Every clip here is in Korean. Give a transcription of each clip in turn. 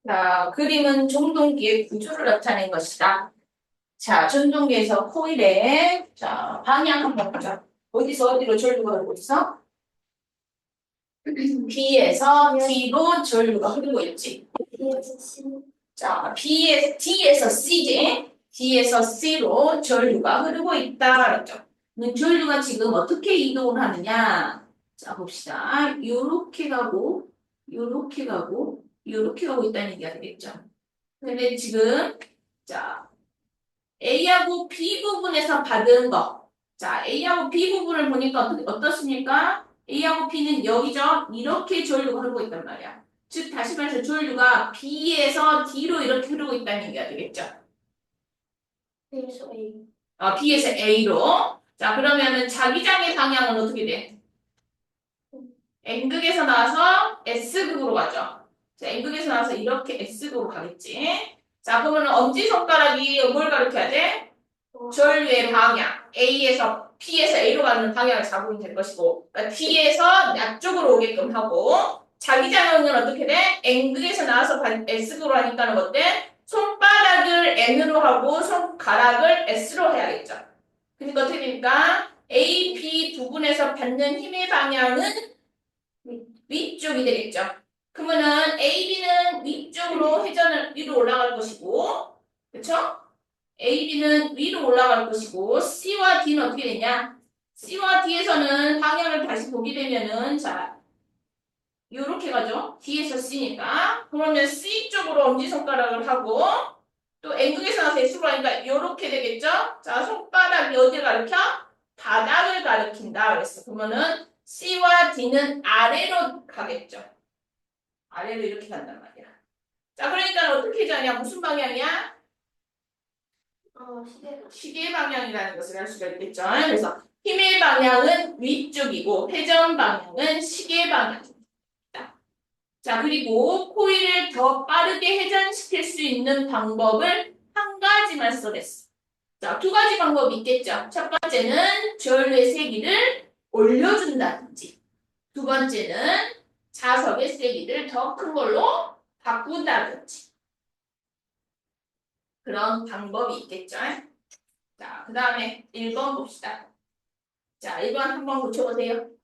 자, 그림은 종동기의 구조를 나타낸 것이다. 자, 전동기에서 코일의 방향 한번 보자. 어디서 어디로 전류가 흐르고 있어? B에서 D로 전류가 흐르고 있지. 자, D에서 C지. D에서 C로 전류가 흐르고 있다. 그랬죠. 그럼 전류가 지금 어떻게 이동을 하느냐? 자, 봅시다. 요렇게 가고, 요렇게 가고, 요렇게 가고 있다는 얘기가 되겠죠. 근데 지금, 자, A하고 B 부분에서 받은 거. 자, A하고 B 부분을 보니까 어떻습니까? A하고 B는 여기죠? 이렇게 전류가 흐르고 있단 말이야. 즉, 다시 말해서 전류가 B에서 D로 이렇게 흐르고 있다는 얘기가 되겠죠? 그래서 A. B에서 A로. 자, 그러면은 자기장의 방향은 어떻게 돼? N극에서 나와서 S극으로 가죠. 자, N극에서 나와서 이렇게 S극으로 가겠지. 자, 그러면 엄지손가락이 뭘 가리켜야 돼? 전류의 방향, A에서 P에서 A로 가는 방향을 잡으면 될 것이고, 그러니까 D에서 약쪽으로 오게끔 하고, 자기장은 어떻게 돼? N극에서 나와서 S극으로 하니까는 어때? 손바닥을 N으로 하고 손가락을 S로 해야겠죠. 그러니까 어떻게 됩니까? A, B 부분에서 받는 힘의 방향은 위쪽이 되겠죠. 그러면은 A, B는 위쪽으로 회전을 위로 올라갈 것이고, 그렇죠? A, B는 위로 올라갈 것이고 C와 D는 어떻게 되냐? C와 D에서는 방향을 다시 보게 되면은 자, 요렇게 가죠. D에서 C니까. 그러면 C 쪽으로 엄지손가락을 하고 또 N극에서 나서 S로 하니까 요렇게 되겠죠? 자, 손바닥이 어디를 가리켜? 바닥을 가리킨다 그랬어. 그러면은 C와 D는 아래로 가겠죠. 아래로 이렇게 간단 말이야. 자, 그러니까 어떻게 되냐? 무슨 방향이야? 시계로. 시계 방향이라는 것을 알 수가 있겠죠. 그래서 힘의 방향은 위쪽이고 회전 방향은 시계 방향입니다. 자, 그리고 코일을 더 빠르게 회전시킬 수 있는 방법을 한 가지만 써냈어. 자, 두 가지 방법이 있겠죠. 첫 번째는 전류의 세기를 올려준다든지, 두 번째는 자석의 세기를 더 큰 걸로 바꾼다든지 그런 방법이 있겠죠. 자, 그 다음에 1번 봅시다. 자, 1번 한번 고쳐보세요.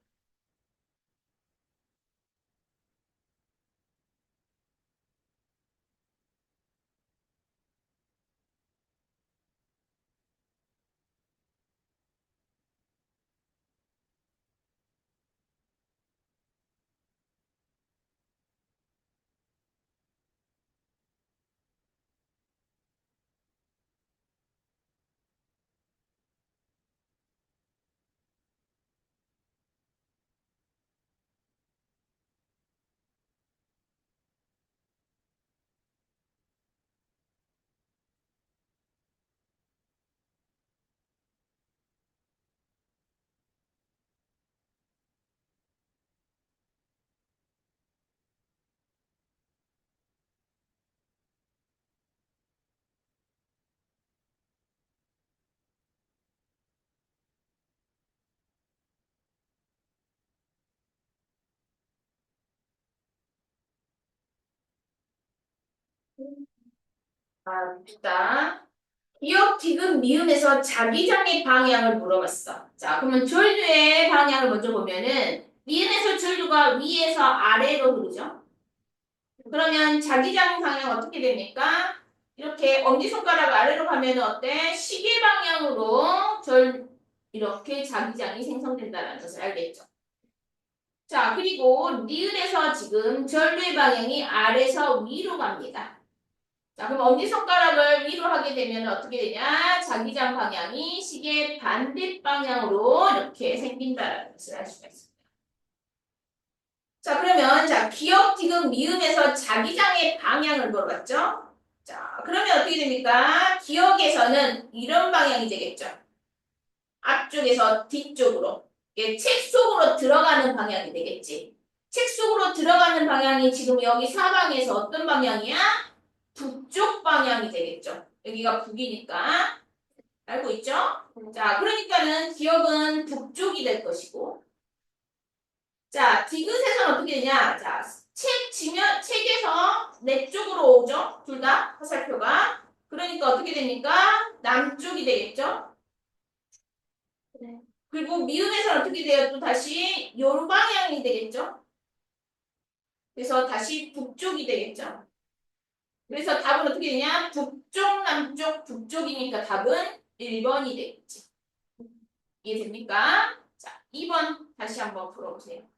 봅시다. 기억, 디귿, 미음에서 자기장의 방향을 물어봤어. 자, 그러면 전류의 방향을 먼저 보면은 미음에서 전류가 위에서 아래로 흐르죠. 그러면 자기장 방향 어떻게 됩니까? 이렇게 엄지손가락 아래로 가면 어때? 시계 방향으로 이렇게 자기장이 생성된다는 것을 알겠죠. 자, 그리고 니은에서 지금 전류의 방향이 아래에서 위로 갑니다. 자, 그럼 엄지손가락을 위로 하게 되면 어떻게 되냐? 자기장 방향이 시계 반대 방향으로 이렇게 생긴다는 것을 알 수가 있습니다. 자, 그러면 기억, 디귿, 미음에서 자기장의 방향을 물어봤죠? 자, 그러면 어떻게 됩니까? 기억에서는 이런 방향이 되겠죠. 앞쪽에서 뒤쪽으로. 이게 책 속으로 들어가는 방향이 되겠지. 책 속으로 들어가는 방향이 지금 여기 사방에서 어떤 방향이야? 북쪽 방향이 되겠죠. 여기가 북이니까. 알고 있죠? 자, 그러니까는 기억은 북쪽이 될 것이고. 자, 디귿에서는 어떻게 되냐? 자, 책에서 내 쪽으로 넘어오죠? 둘 다 화살표가. 그러니까 어떻게 됩니까? 남쪽이 되겠죠? 네. 그리고 미음에서는 어떻게 돼요? 또 다시 요 방향이 되겠죠? 그래서 다시 북쪽이 되겠죠? 그래서 답은 어떻게 되냐? 북쪽, 남쪽, 북쪽이니까 답은 1번이 되겠지. 이해됩니까? 자, 2번 다시 한번 풀어보세요.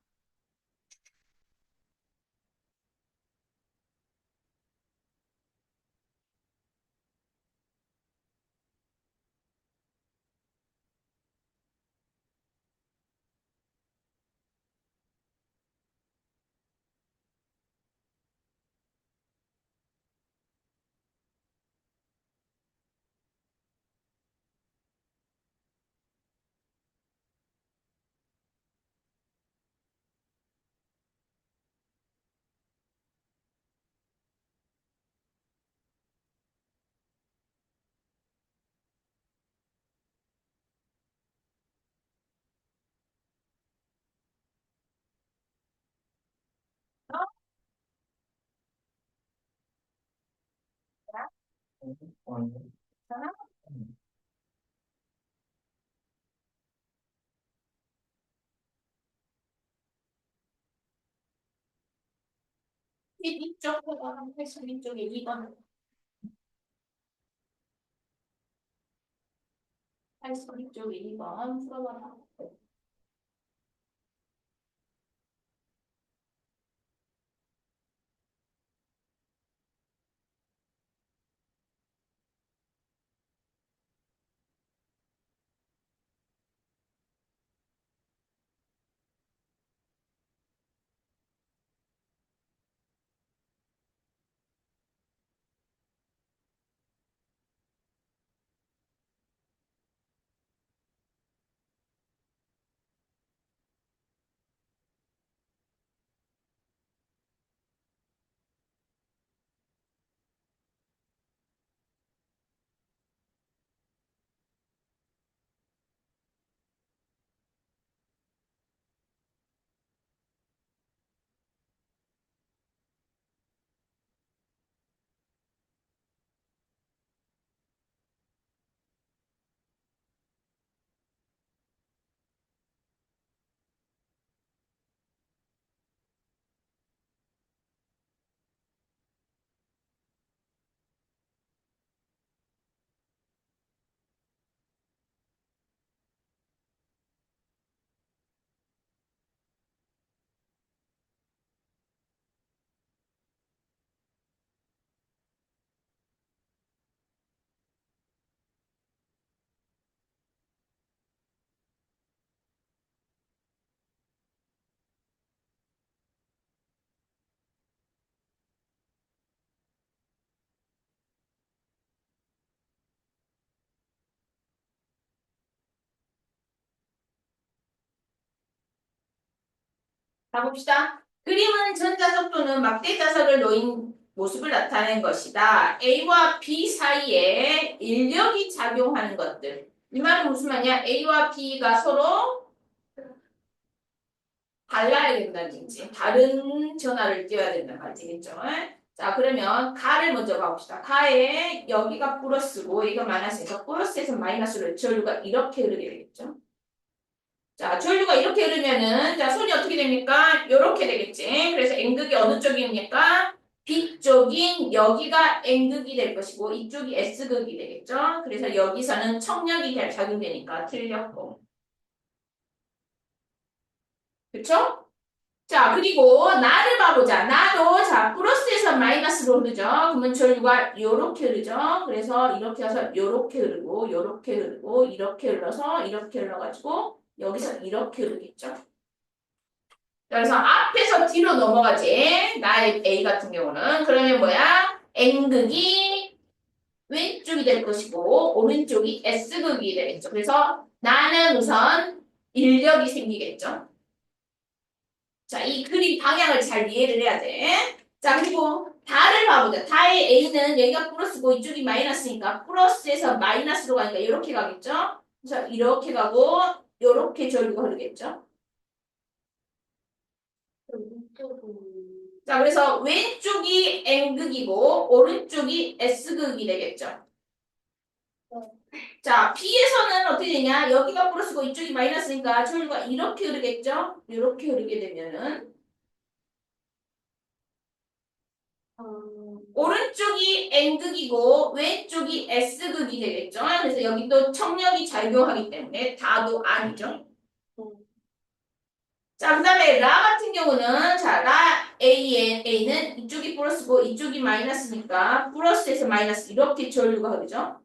이쪽, 82쪽에 2번. 82쪽에 2번 풀어봐라. 자, 봅시다. 그림은 전자석 또는 막대자석을 놓인 모습을 나타낸 것이다. A와 B 사이에 인력이 작용하는 것들. 이 말은 무슨 말이냐? A와 B가 서로 달라야 된다는 얘기지. 다른 전화를 띄워야 된다는 말이겠죠. 자, 그러면 가를 먼저 가봅시다. 가에 여기가 플러스고 여기가 마이너스니까 플러스에서 마이너스로 전류가 이렇게 흐르게 되겠죠. 자, 전류가 이렇게 흐르면은 자, 손이 어떻게 됩니까? 이렇게 되겠지. 그래서 N극이 어느 쪽입니까? B쪽인 여기가 N극이 될 것이고 이쪽이 S극이 되겠죠. 그래서 여기서는 청력이 작용되니까 틀렸고. 그쵸? 자, 그리고 나를 봐보자. 나도 자, 플러스에서 마이너스로 흐르죠. 그러면 전류가 이렇게 흐르죠. 그래서 이렇게 해서 이렇게 흐르고 이렇게 흐르고 이렇게 흘러서 이렇게 흘러가지고 여기서 이렇게 흐르겠죠. 그래서 앞에서 뒤로 넘어가지. 나의 A 같은 경우는. 그러면 뭐야? N극이 왼쪽이 될 것이고 오른쪽이 S극이 되겠죠. 그래서 나는 우선 인력이 생기겠죠. 자, 이 그림 방향을 잘 이해를 해야 돼. 자, 그리고 다를 봐보자. 다의 A는 여기가 플러스고 이쪽이 마이너스니까 플러스에서 마이너스로 가니까 이렇게 가겠죠. 그래서 이렇게 가고 이렇게 전류가 흐르겠죠. 왼쪽은 자, 그래서 왼쪽이 N극이고 오른쪽이 S극이 되겠죠. 자, B에서는 어떻게 되냐? 여기가 플러스고 이쪽이 마이너스니까 전류가 이렇게 흐르겠죠? 이렇게 흐르게 되면은 오른쪽이 N극이고 왼쪽이 S극이 되겠죠? 그래서 여기 또 청력이 작용하기 때문에 다도 아니죠. 자, 그 다음에 라 같은 경우는 자, 라 A는 이쪽이 플러스고 이쪽이 마이너스니까 플러스에서 마이너스 이렇게 전류가 흐르죠.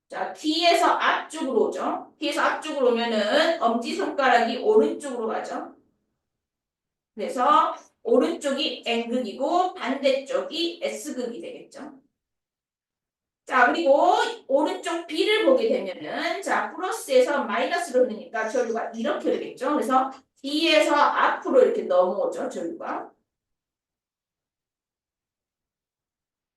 자, D에서 앞쪽으로 오죠. D에서 앞쪽으로 오면은 엄지손가락이 오른쪽으로 가죠. 그래서 오른쪽이 N극이고 반대쪽이 S극이 되겠죠. 자, 그리고 오른쪽 B를 보게 되면은 자, 플러스에서 마이너스로 흐르니까 전류가 이렇게 되겠죠. 그래서 D에서 앞으로 이렇게 넘어오죠, 전류가.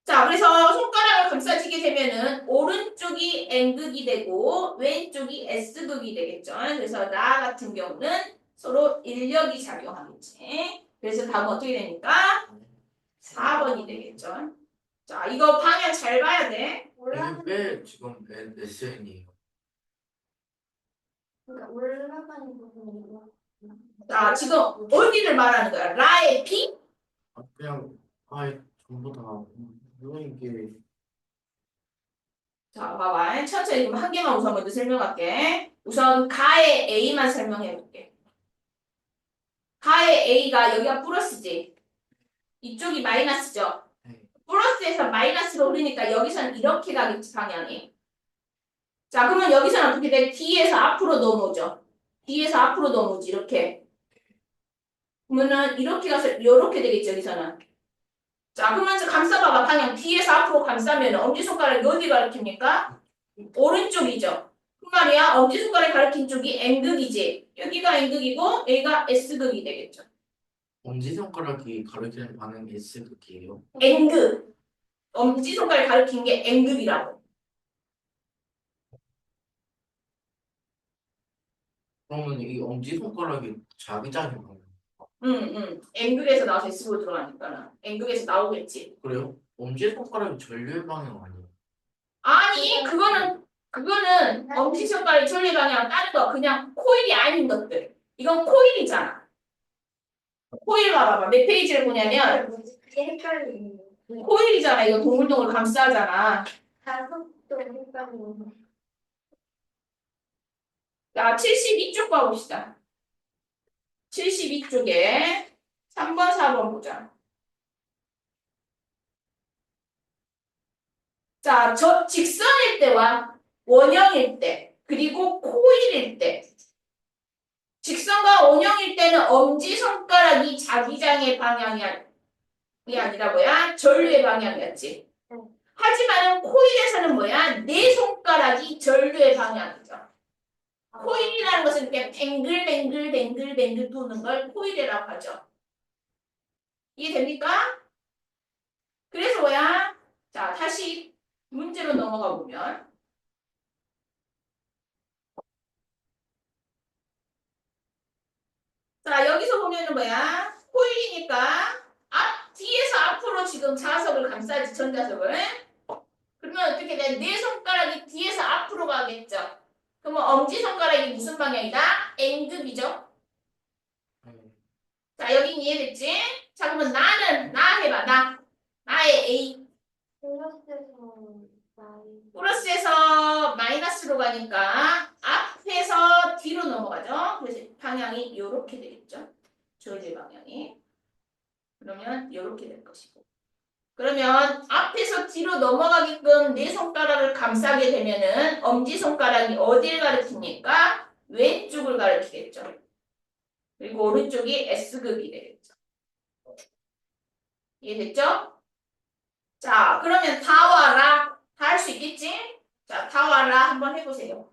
자, 그래서 손가락을 감싸지게 되면은 오른쪽이 N극이 되고 왼쪽이 S극이 되겠죠. 그래서 나 같은 경우는 서로 인력이 작용하겠지. 그래서 답은 어떻게 되니까 4번이 되겠죠. 자, 이거 방향 잘 봐야 돼. 올라가는 왜 지금 SN이에요? 그러니까 올라가는 부분이고. 자, 지금 어디를 말하는 거야? 라의 P? 그냥 아예 전부 다 이런 게 자, 봐봐. 천천히 그럼 한 개만 우선 먼저 설명할게. 우선 가의 A만 설명해 볼게. 가의 A가 여기가 플러스지. 이쪽이 마이너스죠. 네. 플러스에서 마이너스로 흐르니까 여기서는 이렇게 가겠지, 방향이. 자, 그러면 여기서는 어떻게 돼? D에서 앞으로 넘어오죠. D에서 앞으로 넘어오지, 이렇게. 그러면은 이렇게 가서 이렇게 되겠죠, 여기서는. 자, 그러면 이제 감싸봐봐, 방향. D에서 앞으로 감싸면 엄지손가락이 어디 가리킵니까? 오른쪽이죠. 그 말이야, 엄지손가락이 가리킨 쪽이 N극이지. 여기가 N극이고, 여기가 S극이 되겠죠. 엄지손가락이 가리키는 방향이 S극이에요. N극. 엄지손가락이 가리킨 게 N극이라고. 그러면 이 엄지손가락이 자기장이 방향. N극에서 나와서 S극으로 들어가니까는. N극에서 나오겠지. 그래요? 엄지손가락이 전류의 방향 아니에요? 아니, 그거는 엄지손가락이 전류 방향 다른 거. 그냥 코일이 아닌 것들. 이건 코일이잖아. 코일 봐봐봐. 몇 페이지를 보냐면, 뭐지? 그게 헷갈리네. 코일이잖아. 이거 동글동글 감싸잖아. 가속도 헷갈리네. 자, 72쪽 봐봅시다. 72쪽에 3번, 4번 보자. 자, 저 직선일 때와 원형일 때, 그리고 코일일 때. 직선과 원형일 때는 엄지손가락이 자기장의 방향이 아니라 뭐야? 전류의 방향이었지. 하지만 코일에서는 뭐야? 내 손가락이 전류의 방향이죠. 코일이라는 것은 이렇게 뱅글뱅글 도는 걸 코일이라고 하죠. 이해됩니까? 그래서 뭐야? 자, 다시 문제로 넘어가 보면 자, 여기서 보면은 뭐야? 코일이니까 뒤에서 앞으로 지금 자석을 감싸지, 전자석을. 그러면 어떻게 돼? 내 손가락이 뒤에서 앞으로 가겠죠? 그러면 엄지손가락이 무슨 방향이다? N극이죠? 네. 자, 여긴 이해됐지? 자, 그러면 나 해봐, 나의 A. 플러스에서 나이. 플러스에서 마이너스로 가니까 앞에서 뒤로 넘어가죠? 그래서 방향이 이렇게 되겠죠? 조질 방향이. 그러면 이렇게 될 것이고. 그러면 앞에서 뒤로 넘어가게끔 내 손가락을 감싸게 되면은 엄지손가락이 어디를 가리킵니까? 왼쪽을 가리키겠죠. 그리고 오른쪽이 S극이 되겠죠. 이해됐죠? 자, 그러면 다와라. 다 할 수 있겠지? 자, 다와라 한번 해보세요.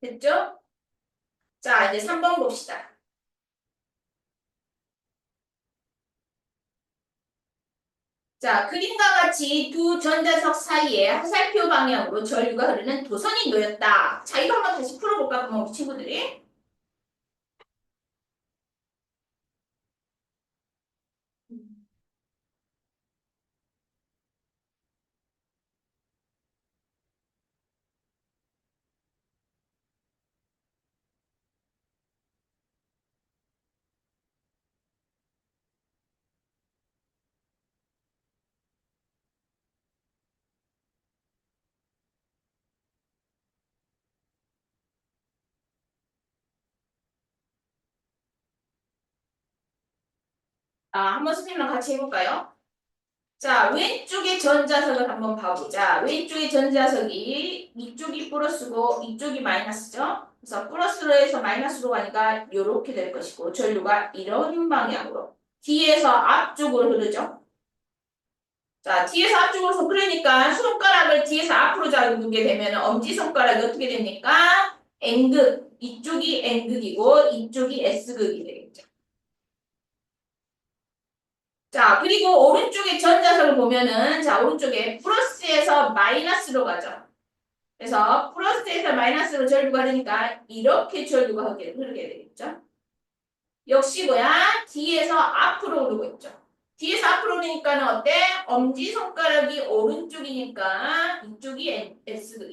됐죠? 자, 이제 3번 봅시다. 자, 그림과 같이 두 전자석 사이에 화살표 방향으로 전류가 흐르는 도선이 놓였다. 자, 이거 한번 다시 풀어볼까, 그럼 우리 친구들이? 한번 선생님랑 같이 해볼까요? 자, 왼쪽의 전자석을 한번 봐보자. 왼쪽의 전자석이 이쪽이 플러스고 이쪽이 마이너스죠? 그래서 플러스로 해서 마이너스로 가니까 이렇게 될 것이고 전류가 이런 방향으로 뒤에서 앞쪽으로 흐르죠? 자, 뒤에서 앞쪽으로 흐르니까 손가락을 뒤에서 앞으로 잡게 되면 엄지손가락이 어떻게 됩니까? N극. 이쪽이 N극이고 이쪽이 S극이 되겠죠. 자, 그리고 오른쪽에 전자석을 보면은, 자, 오른쪽에 플러스에서 마이너스로 가죠. 그래서 플러스에서 마이너스로 전류가 흐르니까 이렇게 전류가 흐르게 되겠죠. 역시 뭐야? 뒤에서 앞으로 흐르고 있죠. 뒤에서 앞으로 흐르니까는 어때? 엄지손가락이 오른쪽이니까 이쪽이 S극,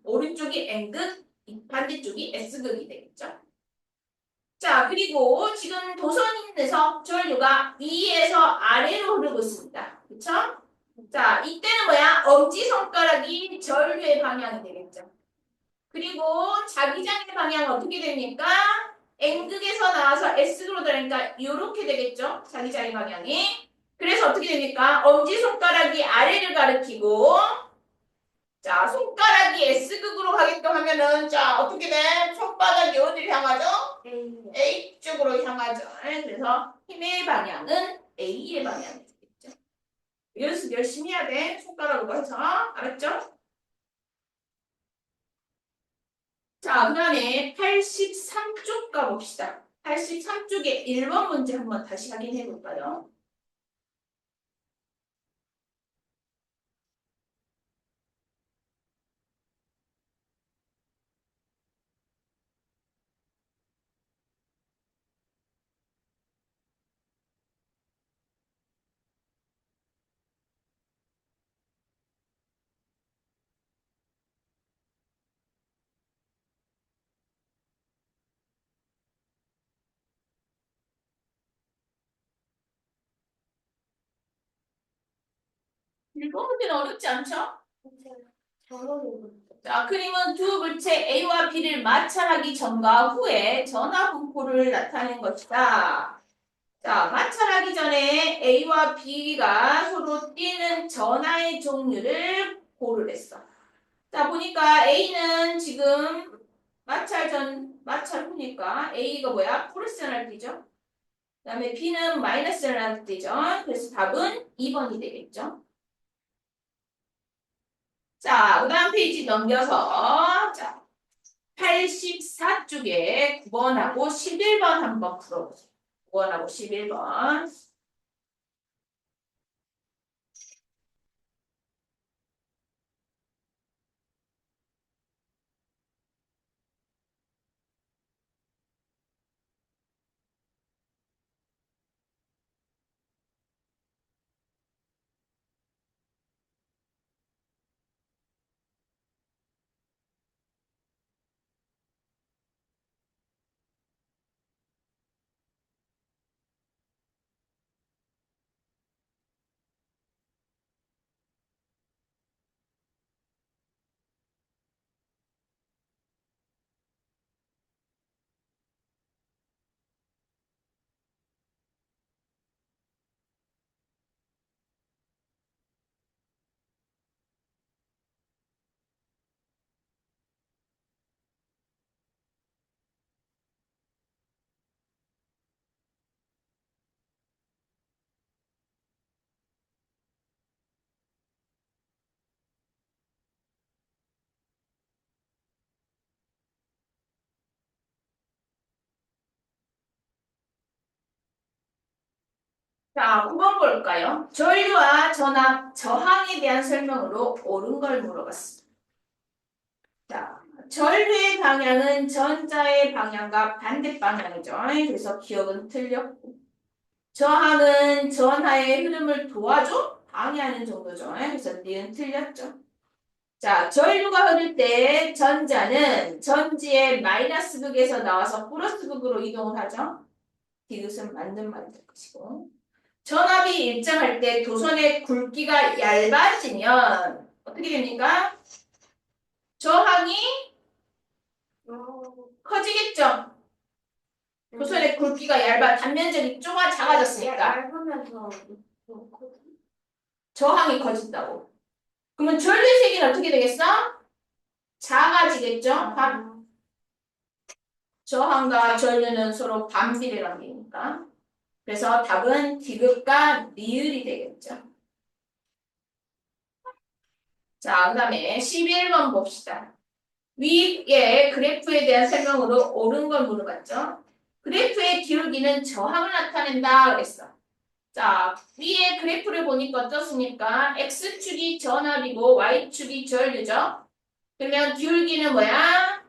오른쪽이 N극, 반대쪽이 S극이 되겠죠. 자, 그리고 지금 도선에서 전류가 위에서 아래로 흐르고 있습니다. 그쵸? 자, 이때는 뭐야? 엄지손가락이 전류의 방향이 되겠죠. 그리고 자기장의 방향은 어떻게 됩니까? N극에서 나와서 S극으로 들어가니까 이렇게 되겠죠? 자기장의 방향이. 그래서 어떻게 됩니까? 엄지손가락이 아래를 가리키고 자, 손가락이 S극으로 가게끔 하면은 자, 어떻게 돼? 손바닥이 어디를 향하죠? A. A 쪽으로 향하죠. 그래서 힘의 방향은 A의 방향이 되겠죠. 연습 열심히 해야 돼. 손가락으로 해서. 알았죠? 자, 그 다음에 83쪽 가봅시다. 83쪽에 1번 문제 한번 다시 확인해 볼까요? 일번 문제는 어렵지 않죠? 저는 자, 그림은 두 물체 A와 B를 마찰하기 전과 후에 전하 분포를 나타낸 것이다. 자, 마찰하기 전에 A와 B가 서로 띄는 전하의 종류를 고르랬어. 자, 보니까 A는 지금 마찰 후니까 A가 뭐야? 플러스 전하를 띄죠? 그 다음에 B는 마이너스 전하를 띄죠? 그래서 답은 2번이 되겠죠? 자, 그 다음 페이지 넘겨서, 자, 84쪽에 9번하고 11번 한번 풀어보세요. 9번하고 11번. 자, 9번 볼까요? 전류와 전압, 저항에 대한 설명으로 옳은 걸 물어봤습니다. 자, 전류의 방향은 전자의 방향과 반대 방향이죠. 그래서 기억은 틀렸고. 저항은 전하의 흐름을 도와줘? 방해하는 정도죠. 그래서 니은 틀렸죠. 자, 전류가 흐를 때 전자는 전지의 마이너스 극에서 나와서 플러스 극으로 이동을 하죠. 이것은 맞는 말이 될 것이고. 전압이 일정할 때 도선의 굵기가 얇아지면 어떻게 됩니까? 저항이 커지겠죠. 도선의 굵기가 얇아 단면적이 작아졌으니까 얇으면 더 좋거든. 저항이 커진다고. 그러면 전류의 세기는 어떻게 되겠어? 작아지겠죠? 저항과 전류는 서로 반비례 관계니까. 그래서 답은 디귿과 리을이 되겠죠. 자, 그 다음에 11번 봅시다. 위의 그래프에 대한 설명으로 옳은 걸 물어봤죠. 그래프의 기울기는 저항을 나타낸다 그랬어. 자, 위에 그래프를 보니까 어떻습니까? X축이 전압이고 Y축이 전류죠. 그러면 기울기는 뭐야?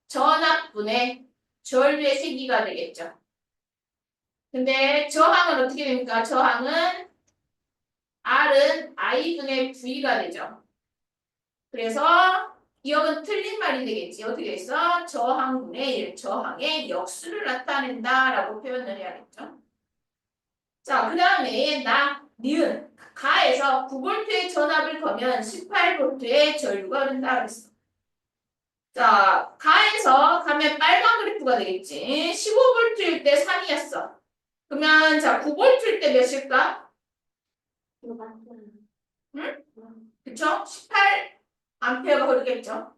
전압분의 전류의 세기가 되겠죠. 근데 저항은 어떻게 됩니까? 저항은 R은 I분의 V가 되죠. 그래서 기억은 틀린 말이 되겠지. 어떻게 했어? 저항분의 1, 저항의 역수를 나타낸다라고 표현을 해야겠죠. 자, 그 다음에 니은, 가에서 9V의 전압을 거면 18V의 전류가 흐른다 그랬어. 자, 가에서 가면 빨간 그래프가 되겠지. 15V일 때 3이었어. 그러면 자, 9V일 때 몇일까? 이거 맞잖아. 응? 그쵸? 18A가 흐르겠죠?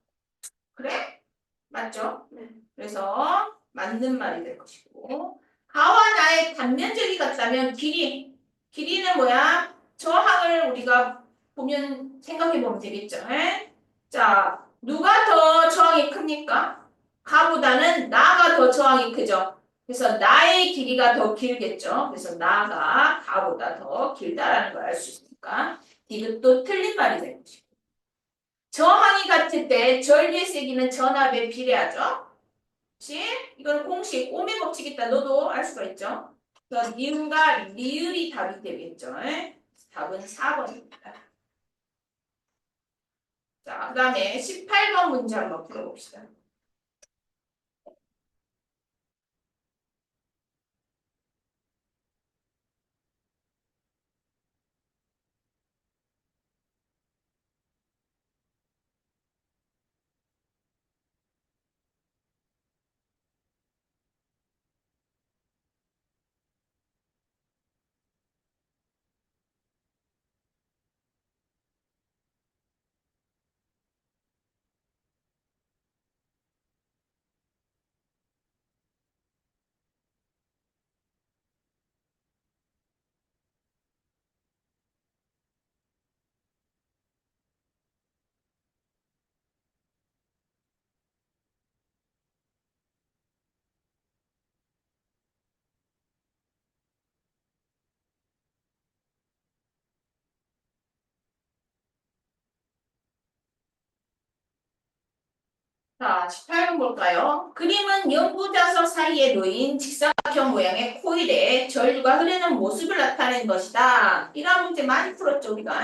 그래? 맞죠? 네. 그래서 맞는 말이 될 것이고 가와 나의 단면적이 같다면 길이는 뭐야? 저항을 우리가 보면 생각해 보면 되겠죠? 에? 자, 누가 더 저항이 큽니까? 가보다는 나가 더 저항이 크죠? 그래서 나의 길이가 더 길겠죠? 그래서 나가 가보다 더 길다라는 걸 알 수 있으니까 이것도 틀린 말이 될 것이고 저항이 같을 때 전류의 세기는 전압에 비례하죠? 그치? 이건 공식, 오의 법칙 있다. 너도 알 수가 있죠? 그래서 니은과 리을이 답이 되겠죠? 답은 4번입니다. 자, 그 다음에 18번 문제 한번 풀어봅시다. 자, 18번 볼까요? 그림은 연부자석 사이에 놓인 직사각형 모양의 코일에 전류가 흐르는 모습을 나타낸 것이다. 이런 문제 많이 풀었죠, 우리가.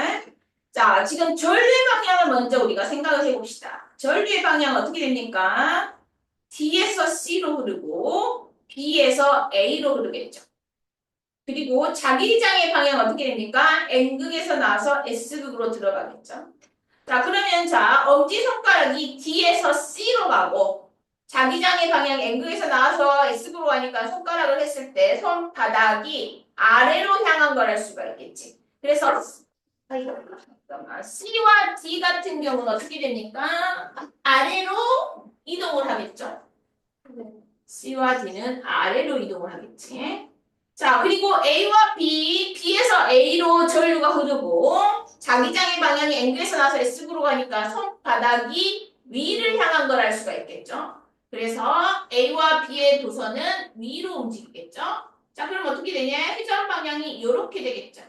자, 지금 전류의 방향을 먼저 우리가 생각을 해봅시다. 전류의 방향은 어떻게 됩니까? D에서 C로 흐르고 B에서 A로 흐르겠죠. 그리고 자기장의 방향은 어떻게 됩니까? N극에서 나와서 S극으로 들어가겠죠. 자, 그러면 자, 엄지손가락이 D에서 C로 가고 자기장의 방향 N극에서 나와서 S극으로 가니까 손가락을 했을 때 손바닥이 아래로 향한 걸 알 수가 있겠지. 그래서 잠깐만. C와 D 같은 경우는 어떻게 됩니까? 아래로 이동을 하겠죠. C와 D는 아래로 이동을 하겠지. 자, 그리고 A와 B, B에서 A로 전류가 흐르고 자기장의 방향이 N극에서 나서 S극으로 가니까 손바닥이 위를 향한 걸 알 수가 있겠죠. 그래서 A와 B의 도선은 위로 움직이겠죠. 자, 그럼 어떻게 되냐? 회전 방향이 이렇게 되겠죠.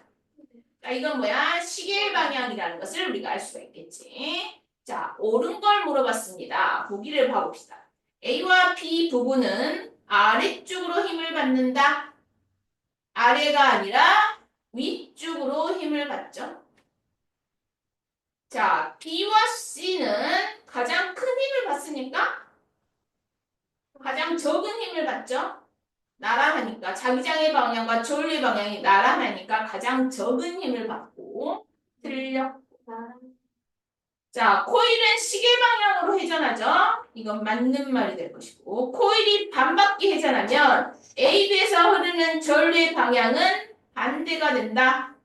자, 이건 뭐야? 시계 방향이라는 것을 우리가 알 수가 있겠지. 자, 옳은 걸 물어봤습니다. 보기를 봐봅시다. A와 B 부분은 아래쪽으로 힘을 받는다. 아래가 아니라 위쪽으로 힘을 받죠. 자, B와 C는 가장 큰 힘을 받습니까? 가장 적은 힘을 받죠. 나란하니까 자기장의 방향과 조류의 방향이 나란하니까 가장 적은 힘을 받고 틀려. 자, 코일은 시계 방향으로 회전하죠. 이건 맞는 말이 될 것이고 코일이 반바퀴 회전하면 AB에서 흐르는 전류의 방향은 반대가 된다.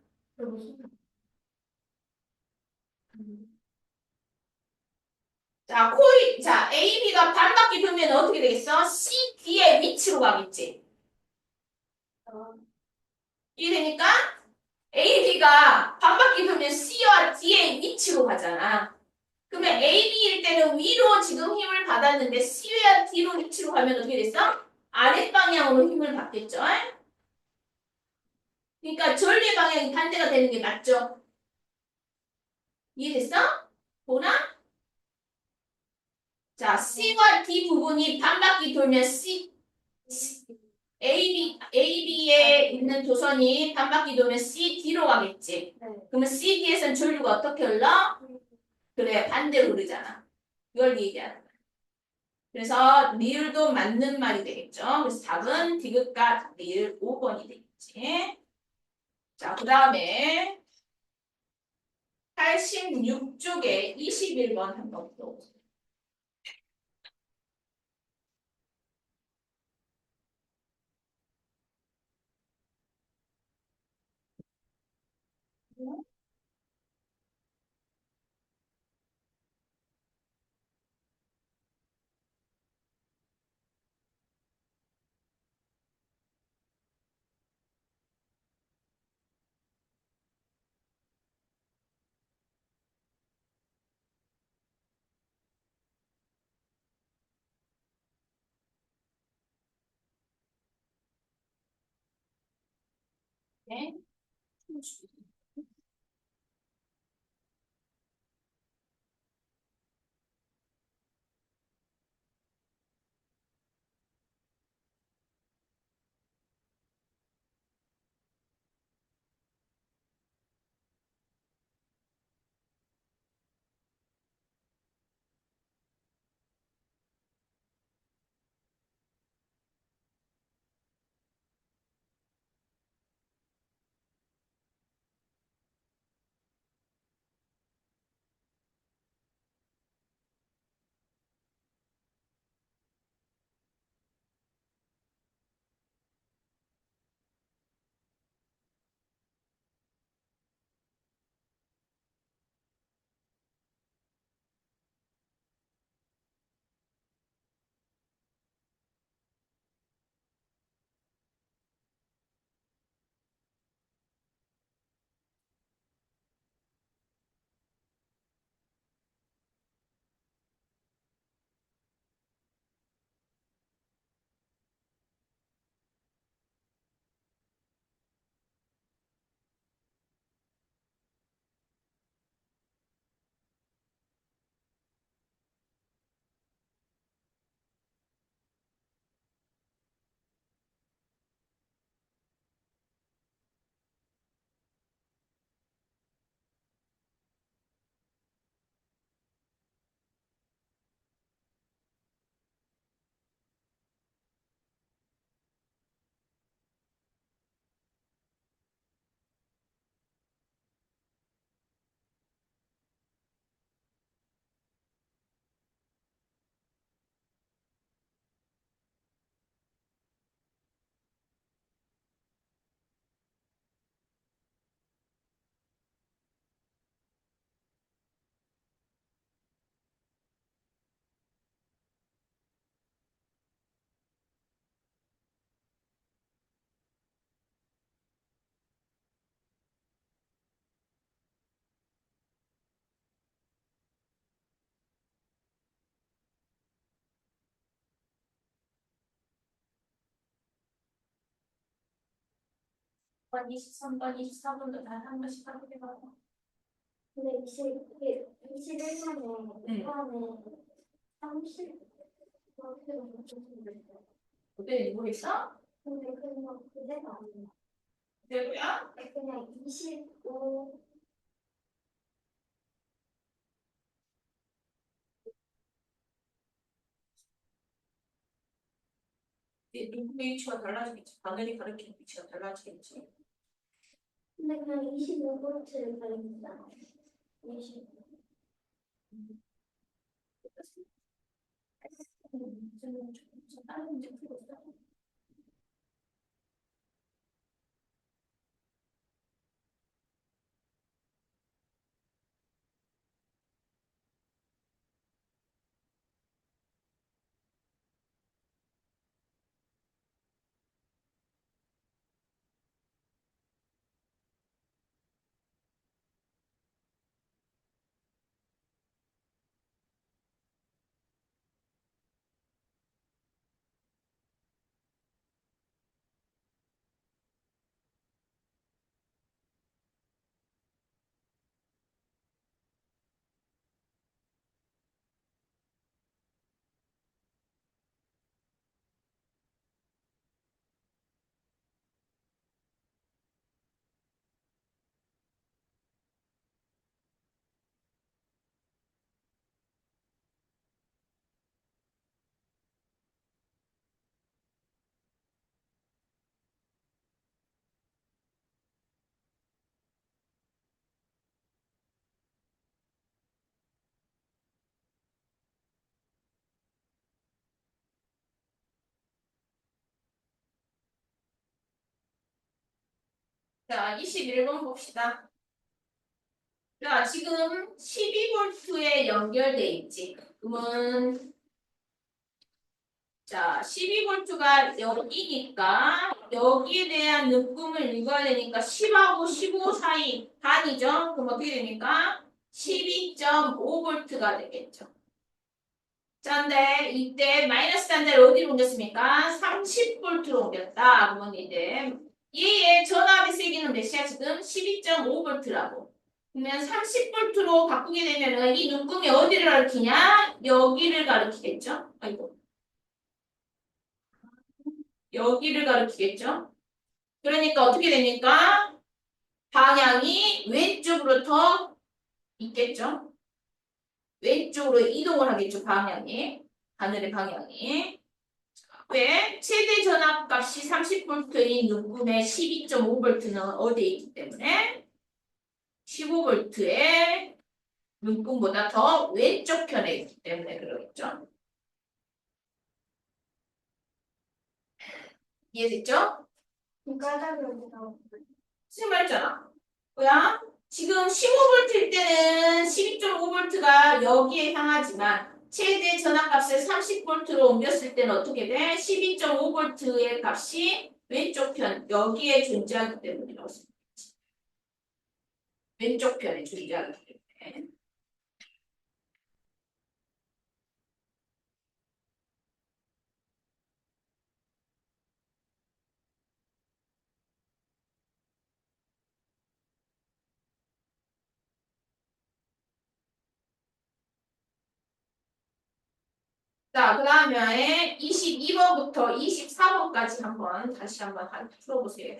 자, 자, AB가 반바퀴 돌면 어떻게 되겠어? CD의 위치로 가겠지. 이해되니까 AB가 반바퀴 돌면 C와 D의 위치로 가잖아. 그러면 AB일 때는 위로 지금 힘을 받았는데 C와 D로 위치로 가면 어떻게 됐어? 아랫방향으로 힘을 받겠죠? 그러니까 전류의 방향이 반대가 되는 게 맞죠? 이해됐어? 보나? 자, C와 D 부분이 반바퀴 돌면 AB에 있는 도선이 반바퀴 돌면 CD로 가겠지. 네. 그러면 CD에서는 전류가 어떻게 흘러? 그래, 반대로 흐르잖아. 이걸 얘기하는 거야. 그래서 리을도 맞는 말이 되겠죠. 그래서 답은 디귿과 리을 5번이 되겠지. 자, 그 다음에 86쪽에 21번 한번 풀어보세요. 네. 22번, 23번, 24번도 다 한 번씩 하게 되고. 근데 21번에 처음에 30 그때 뭐 있어? 근데 그냥 그대가 아니야. 그대로야? 그냥 25 눈금의 위치가 달라지겠지. 바늘이 가리키는 위치가 달라지겠지. 근데 그냥 25볼트를 가리켰잖아. 20 다른 문제 풀고 있어. 자, 21번 봅시다. 자, 지금 12볼트에 연결돼 있지. 그러면 자, 12볼트가 여기니까 여기에 대한 느낌을 읽어야 되니까 10하고 15 사이 반이죠. 그럼 어떻게 되니까 12.5볼트가 되겠죠. 자, 근데 이때 마이너스 단자를 어디로 옮겼습니까? 30볼트로 옮겼다. 그러면 이제 얘의 전압의 세기는 몇이야? 지금 12.5볼트라고. 그러면 30볼트로 바꾸게 되면은 이 눈금이 어디를 가리키냐? 여기를 가리키겠죠? 아이고. 여기를 가리키겠죠? 그러니까 어떻게 됩니까? 방향이 왼쪽으로 더 있겠죠? 왼쪽으로 이동을 하겠죠, 방향이. 하늘의 방향이. 왜? 최대 전압값이 30V인 눈금의 12.5V는 어디에 있기 때문에 15V의 눈금보다 더 왼쪽 편에 있기 때문에 그러겠죠? 이해됐죠? 까다로운 거. 지금 말했잖아. 뭐야? 지금 15V일 때는 12.5V가 여기에 향하지만 최대 전압값을 30V로 옮겼을 때는 어떻게 돼? 12.5V의 값이 왼쪽 편 여기에 존재하기 때문이라고 씁니다. 왼쪽 편에 존재하기 때문에. 자, 그 다음에 22번부터 24번까지 다시 한번 풀어보세요.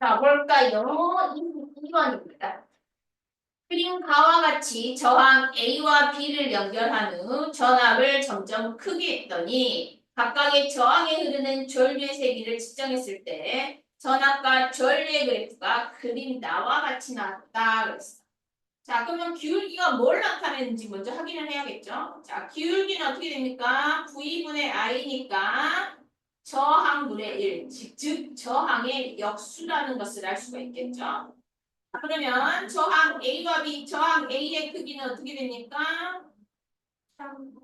자, 볼까요? 22번입니다. 그림 가와 같이 저항 A와 B를 연결한 후 전압을 점점 크게 했더니 각각의 저항에 흐르는 전류의 세기를 측정했을 때 전압과 전류의 그래프가 그림 나와 같이 나왔다 그랬어. 자, 그러면 기울기가 뭘 나타내는지 먼저 확인을 해야겠죠. 자, 기울기는 어떻게 됩니까? V분의 I니까 저항분의 1, 즉 저항의 역수라는 것을 알 수가 있겠죠. 그러면 저항 A와 B, 저항 A의 크기는 어떻게 됩니까? 4분의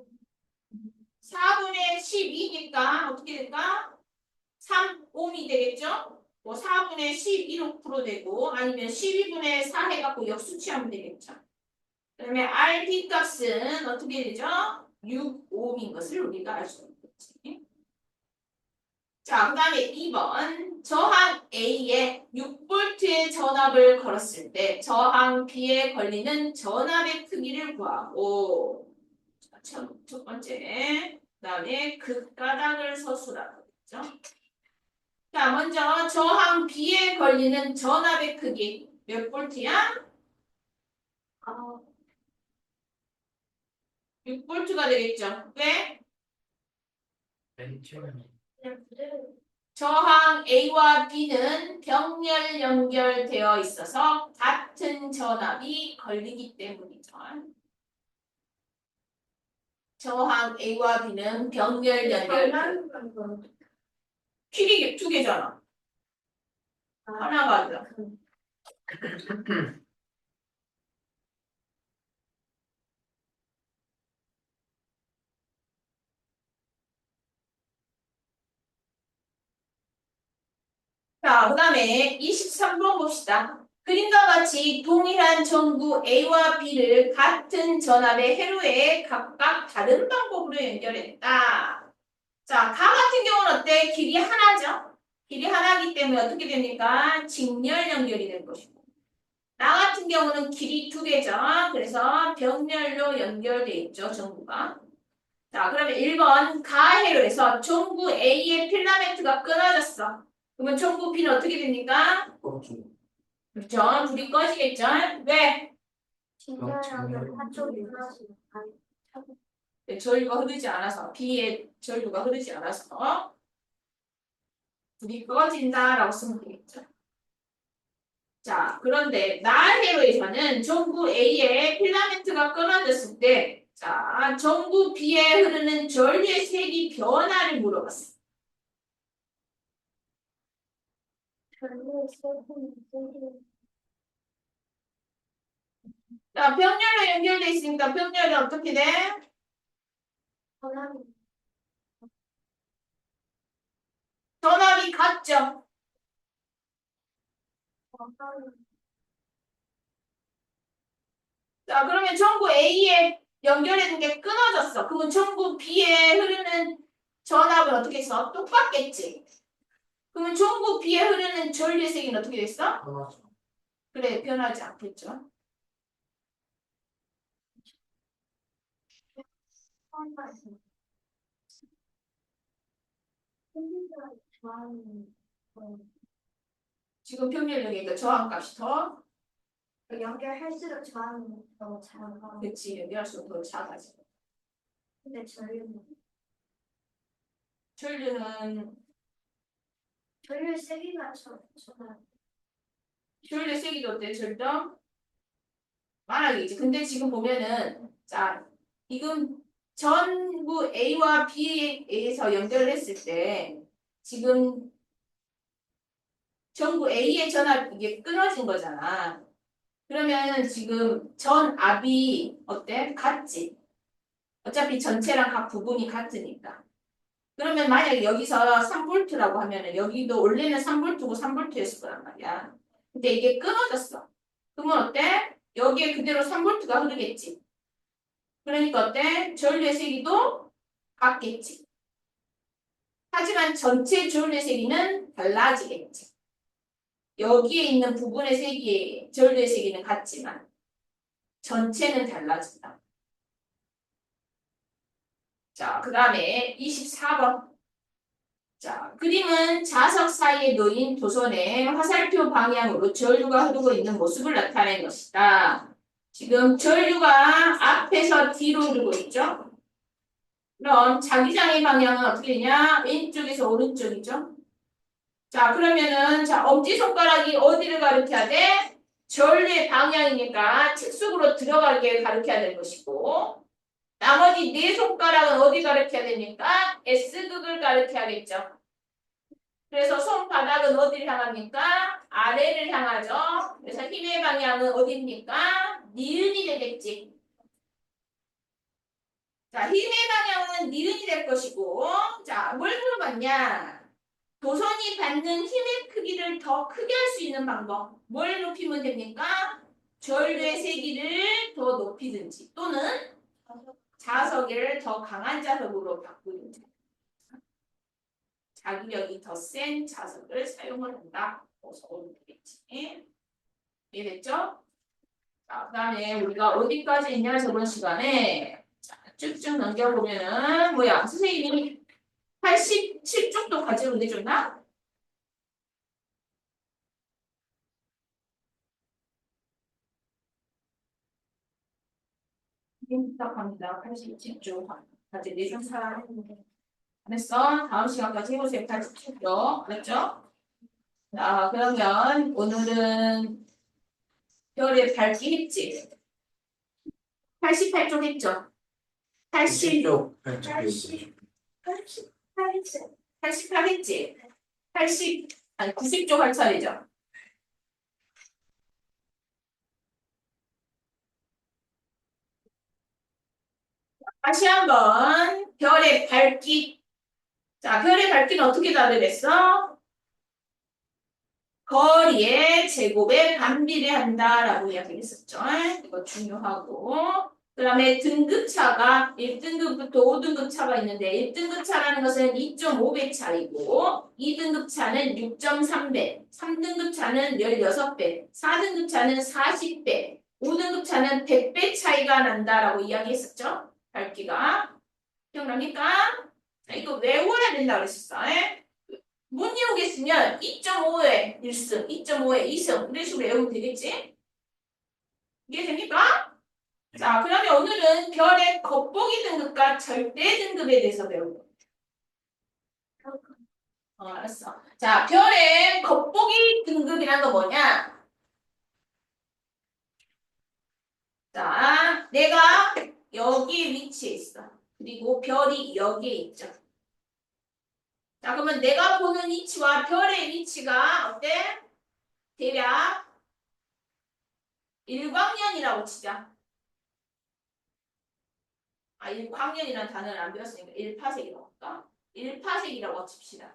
12니까 어떻게 될까? 3옴이 되겠죠? 뭐 4분의 11% 되고 아니면 12분의 4 해갖고 역수 취하면 되겠죠. 그다음에 RD 값은 어떻게 되죠? 6옴인 것을 우리가 알 수 있겠지. 자, 그 다음에 2번. 저항 A에 6V의 전압을 걸었을 때 저항 B에 걸리는 전압의 크기를 구하고 자, 첫 번째. 그 다음에 극가닥을 서술하라고 했죠. 자, 먼저 저항 B에 걸리는 전압의 크기 몇 볼트야? 6V가 되겠죠. 왜? 맨 처음에 그냥 그대로 저항 A와 B는 병렬 연결되어 있어서 같은 전압이 걸리기 때문이죠. 저항 A와 B는 병렬 연결. 장난감 거. 길이 두 개잖아. 하나가 아니라. 자, 그 다음에 23번 봅시다. 그림과 같이 동일한 전구 A와 B를 같은 전압의 회로에 각각 다른 방법으로 연결했다. 자, 가 같은 경우는 어때? 길이 하나죠? 길이 하나이기 때문에 어떻게 됩니까? 직렬 연결이 될 것이고. 나 같은 경우는 길이 두 개죠. 그래서 병렬로 연결돼 있죠, 전구가. 자, 그러면 1번 가해로에서 전구 A의 필라멘트가 끊어졌어. 그러면 전구 B는 어떻게 됩니까? 꺼줘. 그렇죠. 불이 꺼지겠죠. 왜? 진짜라면 한쪽이 하나씩 아니 네, 전류가 흐르지 않아서 B의 전류가 흐르지 않아서 불이 꺼진다라고 쓰면 되겠죠. 자, 그런데 나해로에서는 전구 A의 필라멘트가 끊어졌을 때, 자, 전구 B에 흐르는 전류의 색이 변화를 물어봤어. 별로 세분 자, 병렬로 연결돼 있으니까 병렬이 어떻게 돼? 전화기 전압이 같죠. 전화기 자, 그러면 전구 A에 연결했는 게 끊어졌어. 그러면 전구 B에 흐르는 전압은 어떻게 했어? 똑같겠지. 그러면 전구 B에 흐르는 전류의 색은 어떻게 됐어? 하나죠. 그래, 변하지 않겠죠. 전화기 생긴다 좋아하는 거 지금 평균력이니까 저항값이 더 연결할수록 좋아하는 거 잘하고 그치, 연결할수록 더 작아지. 근데 저희는 전류는 전류 세기가 전화 전류의 세기도 어때? 절정 많아지겠지. 근데 지금 보면은 자, 지금 전구 A와 B에서 연결을 했을 때 지금 전구 A의 전압 이게 끊어진 거잖아. 그러면 지금 전압이 어때? 같지? 어차피 전체랑 각 부분이 같으니까. 그러면 만약에 여기서 3V라고 하면은 여기도 원래는 3V고 3V였을 거란 말이야. 근데 이게 끊어졌어. 그러면 어때? 여기에 그대로 3V가 흐르겠지. 그러니까 어때? 전류의 세기도 같겠지. 하지만 전체 전류의 세기는 달라지겠지. 여기에 있는 부분의 세기, 전류의 세기는 같지만 전체는 달라진다. 자, 그 다음에 24번. 자, 그림은 자석 사이에 놓인 도선의 화살표 방향으로 전류가 흐르고 있는 모습을 나타낸 것이다. 지금 전류가 앞에서 뒤로 흐르고 있죠? 그럼 자기장의 방향은 어떻게 되냐? 왼쪽에서 오른쪽이죠? 자, 그러면은, 자, 엄지손가락이 어디를 가리켜야 돼? 전류의 방향이니까 측속으로 들어가게 가리켜야 될 것이고, 나머지 네 손가락은 어디 가리켜야 됩니까? S극을 가리켜야겠죠. 그래서 손바닥은 어디를 향합니까? 아래를 향하죠. 그래서 힘의 방향은 어디입니까? 니은이 되겠지. 자, 힘의 방향은 니은이 될 것이고, 자, 뭘 물어봤냐? 도선이 받는 힘의 크기를 더 크게 할 수 있는 방법. 뭘 높이면 됩니까? 전류의 세기를 더 높이든지, 또는 자석을 더 강한 자석으로 바꾸든지. 자기력이 더 센 자석을 사용을 한다. 적으면 되겠지. 이해됐죠? 자, 그 다음에 우리가 어디까지 있냐, 저번 시간에. 자, 쭉쭉 넘겨보면은, 뭐야, 선생님이 87쪽도 가지고 내줬나? 부탁합니다. 87쪽. 가지고 내준 사람. 안 했어? 다음 시간까지 해보세요. 87쪽. 알았죠? 자, 그러면 오늘은 별의 밝기 했지? 88쪽 했죠? 80, 10쪽 88 했지? 80, 아니 90쪽 할 차례죠? 다시 한번 별의 밝기. 자, 별의 밝기는 어떻게 답을 했어? 거리의 제곱에 반비례한다라고 이야기를 했었죠. 이거 중요하고. 그 다음에 등급차가 1등급부터 5등급 차가 있는데 1등급 차라는 것은 2.5배 차이고 2등급 차는 6.3배, 3등급 차는 16배, 4등급 차는 40배, 5등급 차는 100배 차이가 난다라고 이야기했었죠. 밝기가. 기억납니까? 자, 이거 외워야 된다고 그랬었어. 못 외우겠으면 2.5에 1승, 2.5에 2승 이런 식으로 외우면 되겠지? 이해됩니까? 자, 그러면 오늘은 별의 겉보기 등급과 절대 등급에 대해서 배울 거야. 알았어. 자, 별의 겉보기 등급이란 거 뭐냐? 자, 내가 여기에 위치해 있어. 그리고 별이 여기에 있죠. 자, 그러면 내가 보는 위치와 별의 위치가 어때? 대략 일광년이라고 치자. 아, 일광년이라는 단어를 안 배웠으니까 일파sek이라고 할까? 일파sek이라고 칩시다.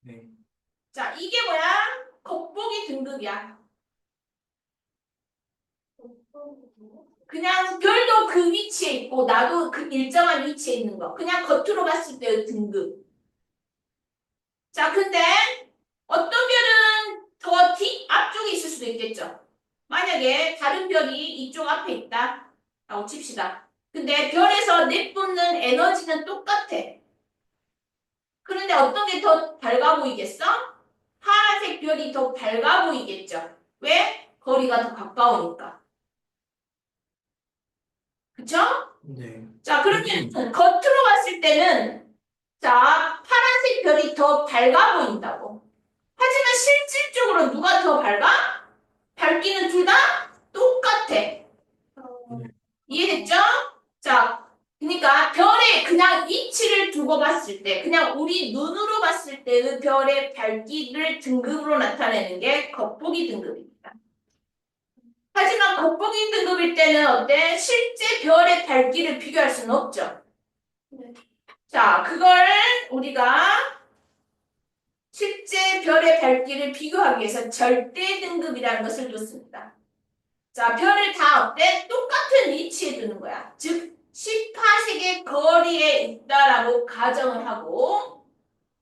네. 자, 이게 뭐야? 겉보기 등급이야. 그냥 별도 그 위치에 있고 나도 그 일정한 위치에 있는 거. 그냥 겉으로 봤을 때의 등급. 자, 근데 어떤 별은 더 앞쪽에 있을 수도 있겠죠. 만약에 다른 별이 이쪽 앞에 있다. 라고 칩시다. 근데 별에서 내뿜는 에너지는 똑같아. 그런데 어떤 게 더 밝아 보이겠어? 파란색 별이 더 밝아 보이겠죠. 왜? 거리가 더 가까우니까. 그쵸? 네. 자, 그러면 겉으로 봤을 때는 자, 파란색 별이 더 밝아 보인다고. 하지만 실질적으로 누가 더 밝아? 밝기는 둘 다 똑같아. 이해됐죠? 자, 그러니까 별의 그냥 위치를 두고 봤을 때, 그냥 우리 눈으로 봤을 때의 별의 밝기를 등급으로 나타내는 게 겉보기 등급입니다. 하지만 겉보기 등급일 때는 어때? 실제 별의 밝기를 비교할 수는 없죠. 자, 그걸 우리가 실제 별의 밝기를 비교하기 위해서 절대 등급이라는 것을 뒀습니다. 자, 별을 다 어때? 똑같은 위치에 두는 거야. 즉, 18색의 거리에 있다라고 가정을 하고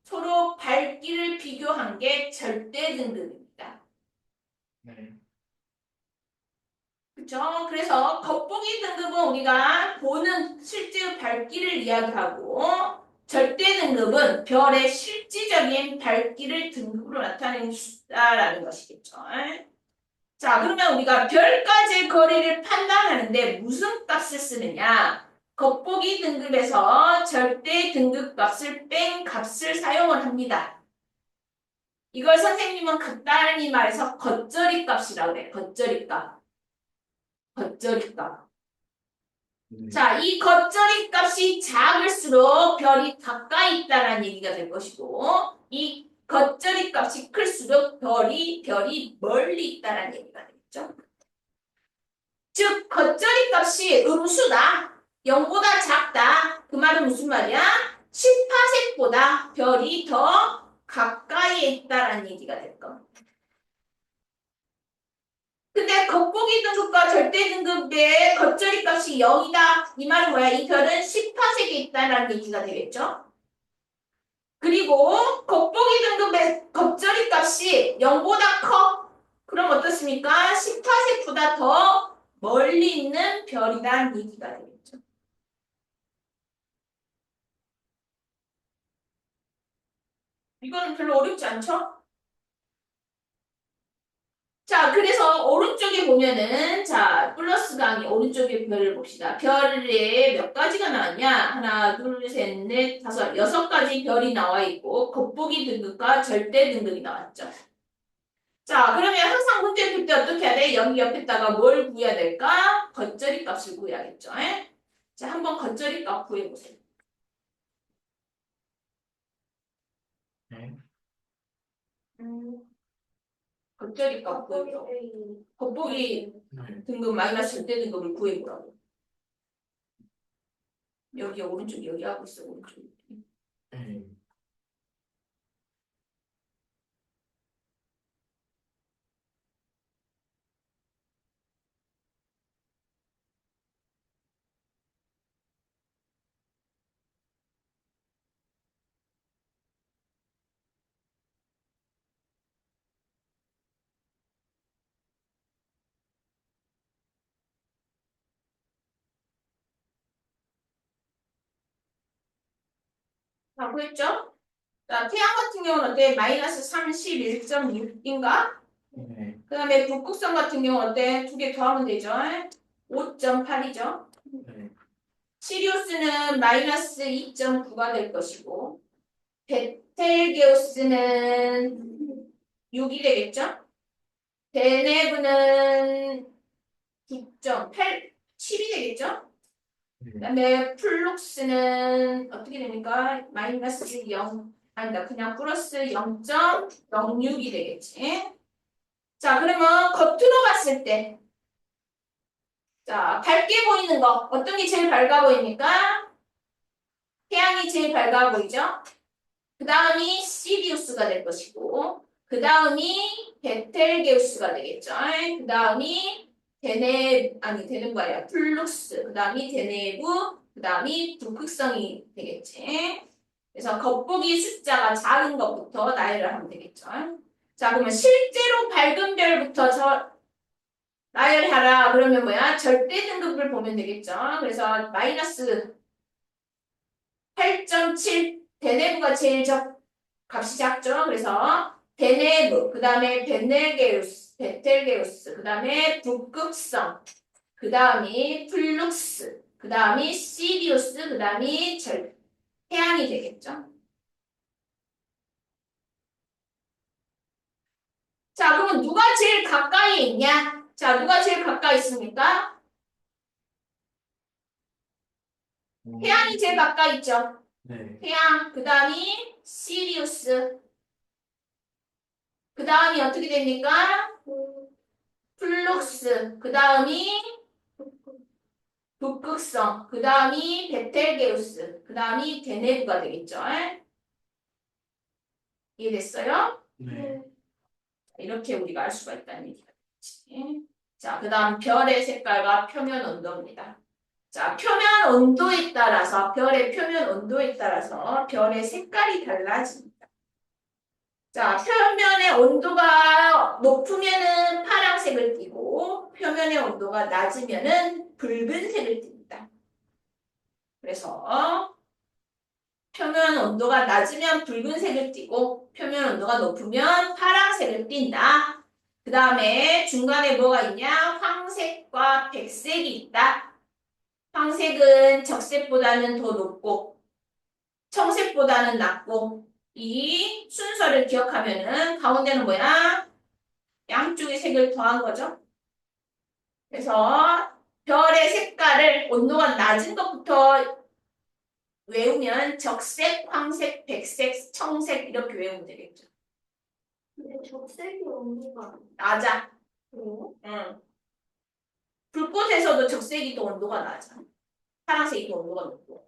서로 밝기를 비교한 게 절대 등급입니다. 네. 그렇죠? 그래서 겉보기 등급은 우리가 보는 실제 밝기를 이야기하고 절대 등급은 별의 실질적인 밝기를 등급으로 나타내는 수다라는 것이겠죠. 자, 그러면 우리가 별까지의 거리를 판단하는데 무슨 값을 쓰느냐? 겉보기 등급에서 절대 등급 값을 뺀 값을 사용을 합니다. 이걸 선생님은 간단히 말해서 겉절이 값이라고 그래. 겉절이 값. 겉절이 값. 네. 자, 이 겉절이 값이 작을수록 별이 가까이 있다는 얘기가 될 것이고, 이 겉절이 값이 클수록 별이 멀리 있다는 얘기가 되겠죠. 즉, 겉절이 값이 음수다. 0보다 작다. 그 말은 무슨 말이야? 10파섹보다 별이 더 가까이에 있다는 얘기가 될 겁니다. 근데 겉보기 등급과 절대 등급의 겉절이 값이 0이다. 이 말은 뭐야? 이 별은 10파색에 있다는 얘기가 되겠죠? 그리고 겉보기 등급의 겉절이 값이 0보다 커. 그럼 어떻습니까? 10파색보다 더 멀리 있는 별이라는 얘기가 되겠죠. 이거는 별로 어렵지 않죠? 자, 그래서 오른쪽에 보면은, 자, 플러스가 아닌 오른쪽에 별을 봅시다. 별에 몇 가지가 나왔냐? 하나, 둘, 셋, 넷, 다섯, 6가지 별이 나와 있고, 겉보기 등급과 절대 등급이 나왔죠. 자, 그러면 항상 문제 풀 때 어떻게 해야 돼? 여기 옆에다가 뭘 구해야 될까? 겉절이 값을 구해야겠죠. 에? 자, 한번 겉절이 값 구해보세요. 네. 겉절이 값 구해보라고. 겉보기 네. 등급 마이너스 절대 등급을 구해보라고. 여기 오른쪽 여기 하고 있어, 오른쪽. 네. 다 구했죠? 자, 태양 같은 경우는 어때? 마이너스 31.6인가? 네. 그 다음에 북극성 같은 경우는 어때? 두 개 더하면 되죠? 5.8이죠? 네. 시리우스는 마이너스 2.9가 될 것이고, 베텔게우스는 6이 되겠죠? 베네브는 9.8, 7이 되겠죠? 그 네. 다음에 플룩스는 어떻게 됩니까? 마이너스 0, 아니다. 그냥 플러스 0.06이 되겠지. 자, 그러면 겉으로 봤을 때, 자, 밝게 보이는 거, 어떤 게 제일 밝아 보입니까? 태양이 제일 밝아 보이죠? 그 다음이 시리우스가 될 것이고, 그 다음이 베텔게우스가 되겠죠. 그 다음이 데네브가 아니라 플룩스, 그 다음이 데네브, 그 다음이 북극성이 되겠지. 그래서 겉보기 숫자가 작은 것부터 나열을 하면 되겠죠. 자, 그러면 실제로 밝은 별부터 나열하라. 그러면 뭐야? 절대 등급을 보면 되겠죠. 그래서 마이너스 8.7, 데네브가 제일 값이 작죠. 그래서 데네브, 그 다음에 베텔게우스, 그 다음에 북극성, 그 다음이 플룩스, 그 다음이 시리우스, 그 다음이 태양이 되겠죠. 자, 그러면 누가 제일 가까이 있냐? 자, 누가 제일 가까이 있습니까? 태양이 제일 가까이 있죠. 네. 태양, 그 다음이 시리우스, 그 다음이 어떻게 됩니까? 플룩스, 그 다음이 북극성, 그 다음이 베텔게우스, 그 다음이 데네브가 되겠죠. 이해됐어요? 네. 이렇게 우리가 알 수가 있다는 얘기가 되겠지. 자, 그 다음 별의 색깔과 표면 온도입니다. 자, 표면 온도에 따라서, 별의 표면 온도에 따라서 별의 색깔이 달라집니다. 자, 표면의 온도가 높으면은 파란색을 띠고, 표면의 온도가 낮으면은 붉은색을 띱니다. 그래서 표면 온도가 낮으면 붉은색을 띠고 표면 온도가 높으면 파란색을 띈다. 그 다음에 중간에 뭐가 있냐? 황색과 백색이 있다. 황색은 적색보다는 더 높고 청색보다는 낮고 이 순서를 기억하면은 가운데는 뭐야? 양쪽의 색을 더한 거죠. 그래서 별의 색깔을 온도가 낮은 것부터 외우면 적색, 황색, 백색, 청색 이렇게 외우면 되겠죠. 근데 적색이 온도가 낮아. 그래요? 응. 불꽃에서도 적색이 더 온도가 낮아. 파란색이 더 온도가 높고.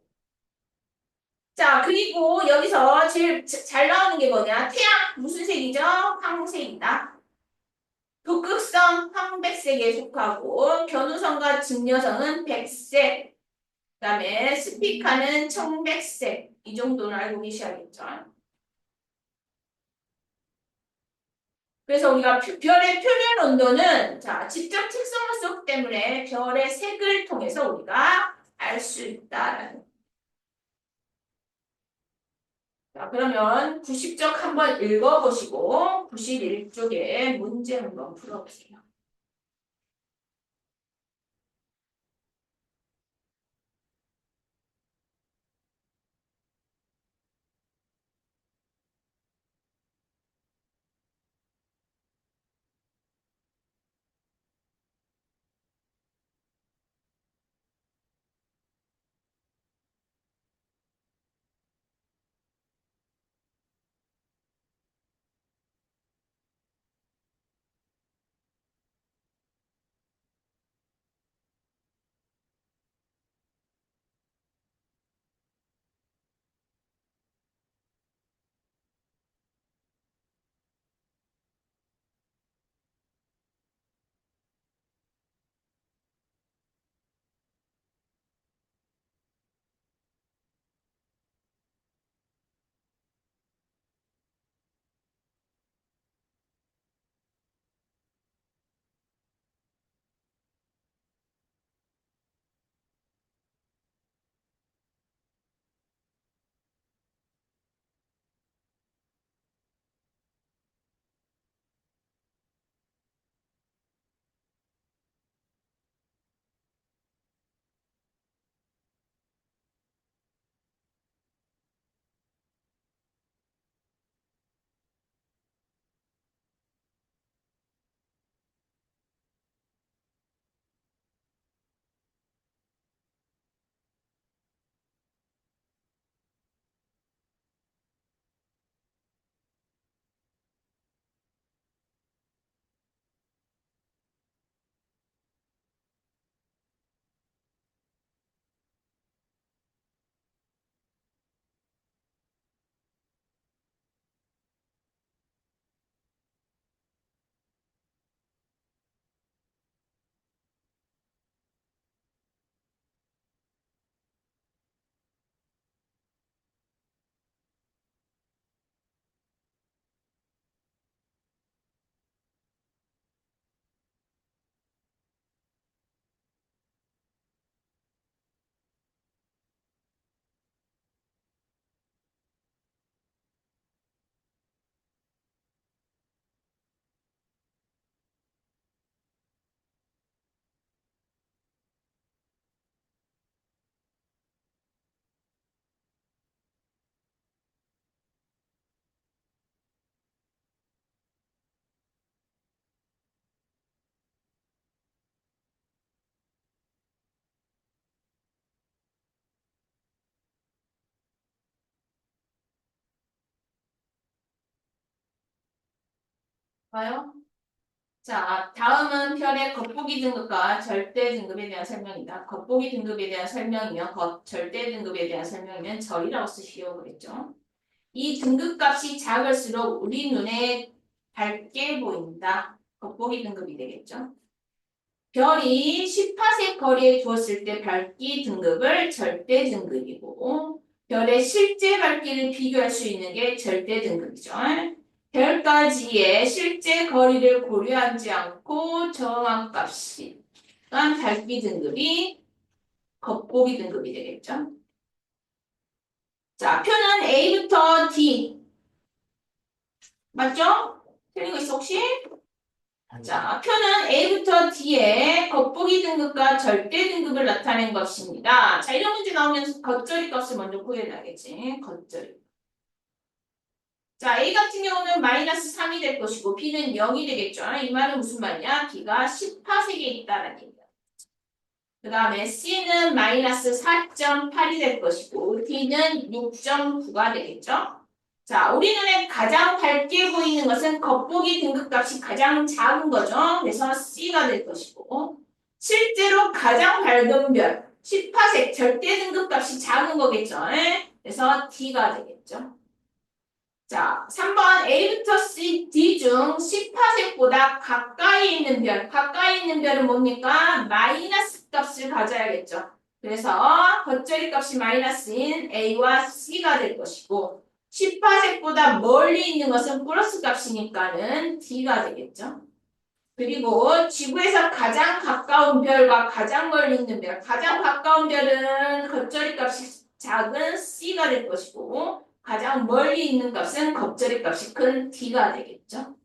자, 그리고 여기서 제일 잘 나오는 게 뭐냐? 태양 무슨 색이죠? 황색이다. 북극성 황백색에 속하고 견우성과 직녀성은 백색. 그다음에 스피카는 청백색. 이 정도는 알고 계셔야겠죠. 그래서 우리가 별의 표면 온도는 자, 직접 특성 속 때문에 별의 색을 통해서 우리가 알 수 있다라는. 자, 그러면 90쪽 한번 읽어보시고 91쪽에 문제 한번 풀어보세요. 봐요. 자, 다음은 별의 겉보기 등급과 절대 등급에 대한 설명이다. 겉보기 등급에 대한 설명이면 절대 등급에 대한 설명이면 절이라고 쓰시오 그랬죠. 이 등급값이 작을수록 우리 눈에 밝게 보인다. 겉보기 등급이 되겠죠. 별이 10파섹 거리에 두었을 때 밝기 등급을 절대 등급이고 별의 실제 밝기를 비교할 수 있는 게 절대 등급이죠. 별까지의 실제 거리를 고려하지 않고 정확값이 난 밝기 등급이 겉보기 등급이 되겠죠. 자, 표는 A부터 D. 맞죠? 틀린 거 있어, 혹시? 자, 표는 A부터 D의 겉보기 등급과 절대 등급을 나타낸 것입니다. 자, 이런 문제 나오면 겉절이 값을 먼저 구해놔야겠지. 겉절이. 자, A 같은 경우는 마이너스 3이 될 것이고 B는 0이 되겠죠. 이 말은 무슨 말이냐? B가 10파색에 있다는 얘기야. 그 다음에 C는 마이너스 4.8이 될 것이고 D는 6.9가 되겠죠. 자, 우리 눈에 가장 밝게 보이는 것은 겉보기 등급값이 가장 작은 거죠. 그래서 C가 될 것이고 실제로 가장 밝은 별, 10파색 절대 등급값이 작은 거겠죠. 그래서 D가 되겠죠. 자, 3번 A부터 C, D 중 10파색보다 가까이 있는 별, 가까이 있는 별은 뭡니까? 마이너스 값을 가져야겠죠. 그래서 겉절이 값이 마이너스인 A와 C가 될 것이고 10파색보다 멀리 있는 것은 플러스 값이니까는 D가 되겠죠. 그리고 지구에서 가장 가까운 별과 가장 멀리 있는 별, 가장 가까운 별은 겉절이 값이 작은 C가 될 것이고 가장 멀리 있는 값은 겉절이 값이 큰 D가 되겠죠.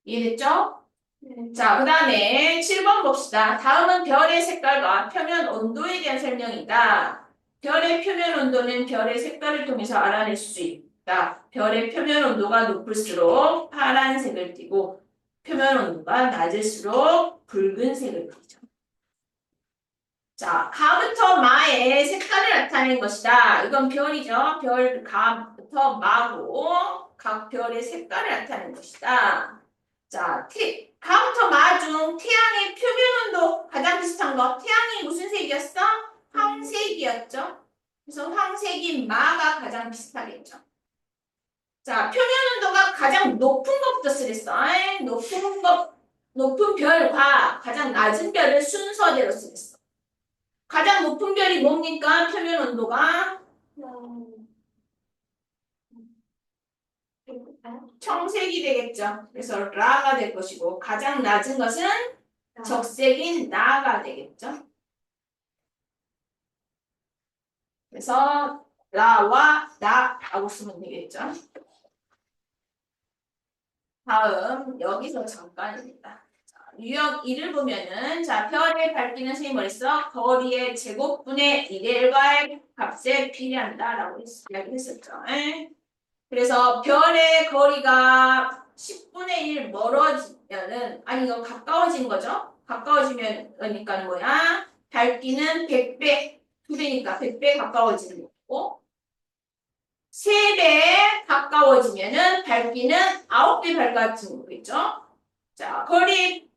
이해됐죠? 네. 자, 그 다음에 7번 봅시다. 다음은 별의 색깔과 표면 온도에 대한 설명이다. 별의 표면 온도는 별의 색깔을 통해서 알아낼 수 있다. 별의 표면 온도가 높을수록 파란색을 띠고 표면 온도가 낮을수록 붉은색을 띠죠. 자, 가부터 마의 색깔을 나타낸 것이다. 이건 별이죠. 별 가부터 마고 각 별의 색깔을 나타낸 것이다. 자, 가부터 마 중 태양의 표면 온도 가장 비슷한 거. 태양이 무슨 색이었어? 황색이었죠. 그래서 황색인 마가 가장 비슷하겠죠. 자, 표면 온도가 가장 높은 것부터 쓰랬어. 높은 별과 가장 낮은 별을 순서대로 쓰랬어. 가장 높은 별이 뭡니까? 표면 온도가 청색이 되겠죠. 그래서 라가 될 것이고 가장 낮은 것은 적색인 나가 되겠죠. 그래서 라와 나라고 쓰면 되겠죠. 다음 여기서 잠깐입니다. 자, 유형 2를 보면은 자 별의 밝기는 선생님 뭐랬어? 거리의 제곱분의 1L과의 값에 비례한다라고 이야기했었죠. 그래서 별의 거리가 10분의 1 멀어지면은 아니 이거 가까워진 거죠? 가까워지면 그러니까 뭐야? 밝기는 100배 2배니까 100배 가까워지는 거고 3배 가까워지면은 밝기는 9배 밝아지는 거겠죠? 자, 거리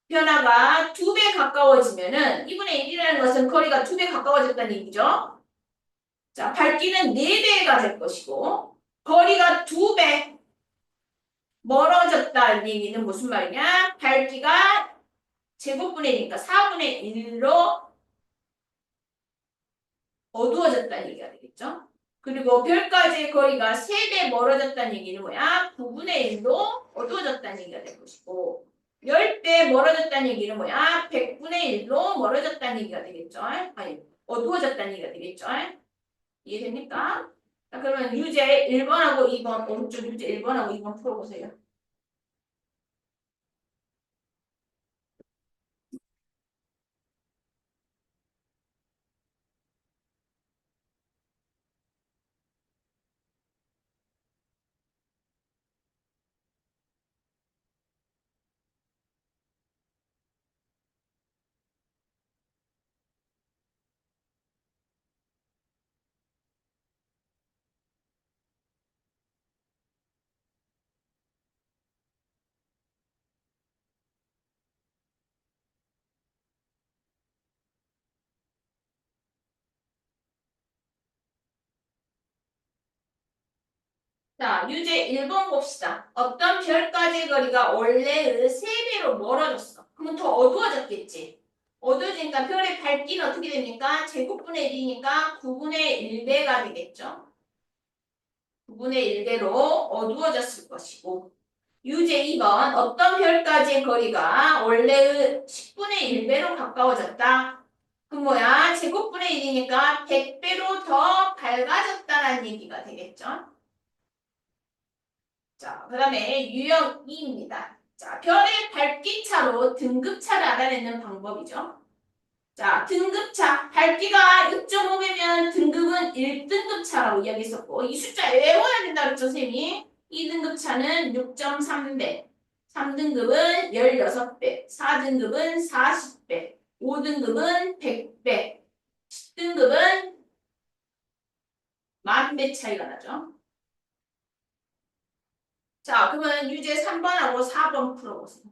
변화가 2배 가까워지면은 2분의 1이라는 것은 거리가 2배 가까워졌다는 얘기죠? 자, 밝기는 4배가 될 것이고 거리가 2배 멀어졌다는 얘기는 무슨 말이냐? 밝기가 제곱분의 1이니까 4분의 1로 어두워졌다는 얘기가 되겠죠? 그리고 별까지의 거리가 3배 멀어졌다는 얘기는 뭐야? 9분의 1로 어두워졌다는 얘기가 될 것이고 10배 멀어졌다는 얘기는 뭐야? 100분의 1로 멀어졌다는 얘기가 되겠죠? 아니, 어두워졌다는 얘기가 되겠죠? 이해됩니까? 자, 그러면 유제 1번하고 2번, 오른쪽 유제 1번하고 2번 풀어보세요. 자, 유제 1번 봅시다. 어떤 별까지의 거리가 원래의 3배로 멀어졌어. 그러면 더 어두워졌겠지. 어두워지니까 별의 밝기는 어떻게 됩니까? 제곱분의 1이니까 9분의 1배가 되겠죠. 9분의 1배로 어두워졌을 것이고 유제 2번 어떤 별까지의 거리가 원래의 10분의 1배로 가까워졌다. 그럼 뭐야? 제곱분의 1이니까 100배로 더 밝아졌다는 얘기가 되겠죠? 자, 그 다음에 유형 2입니다. 자, 별의 밝기차로 등급차를 알아내는 방법이죠. 자, 등급차. 밝기가 6.5배면 등급은 1등급차라고 이야기했었고, 이 숫자 외워야 된다 그랬죠, 쌤이? 2등급차는 6.3배, 3등급은 16배, 4등급은 40배, 5등급은 100배, 10등급은 10,000배 차이가 나죠. 자, 그러면 유제 3번하고 4번 풀어보세요.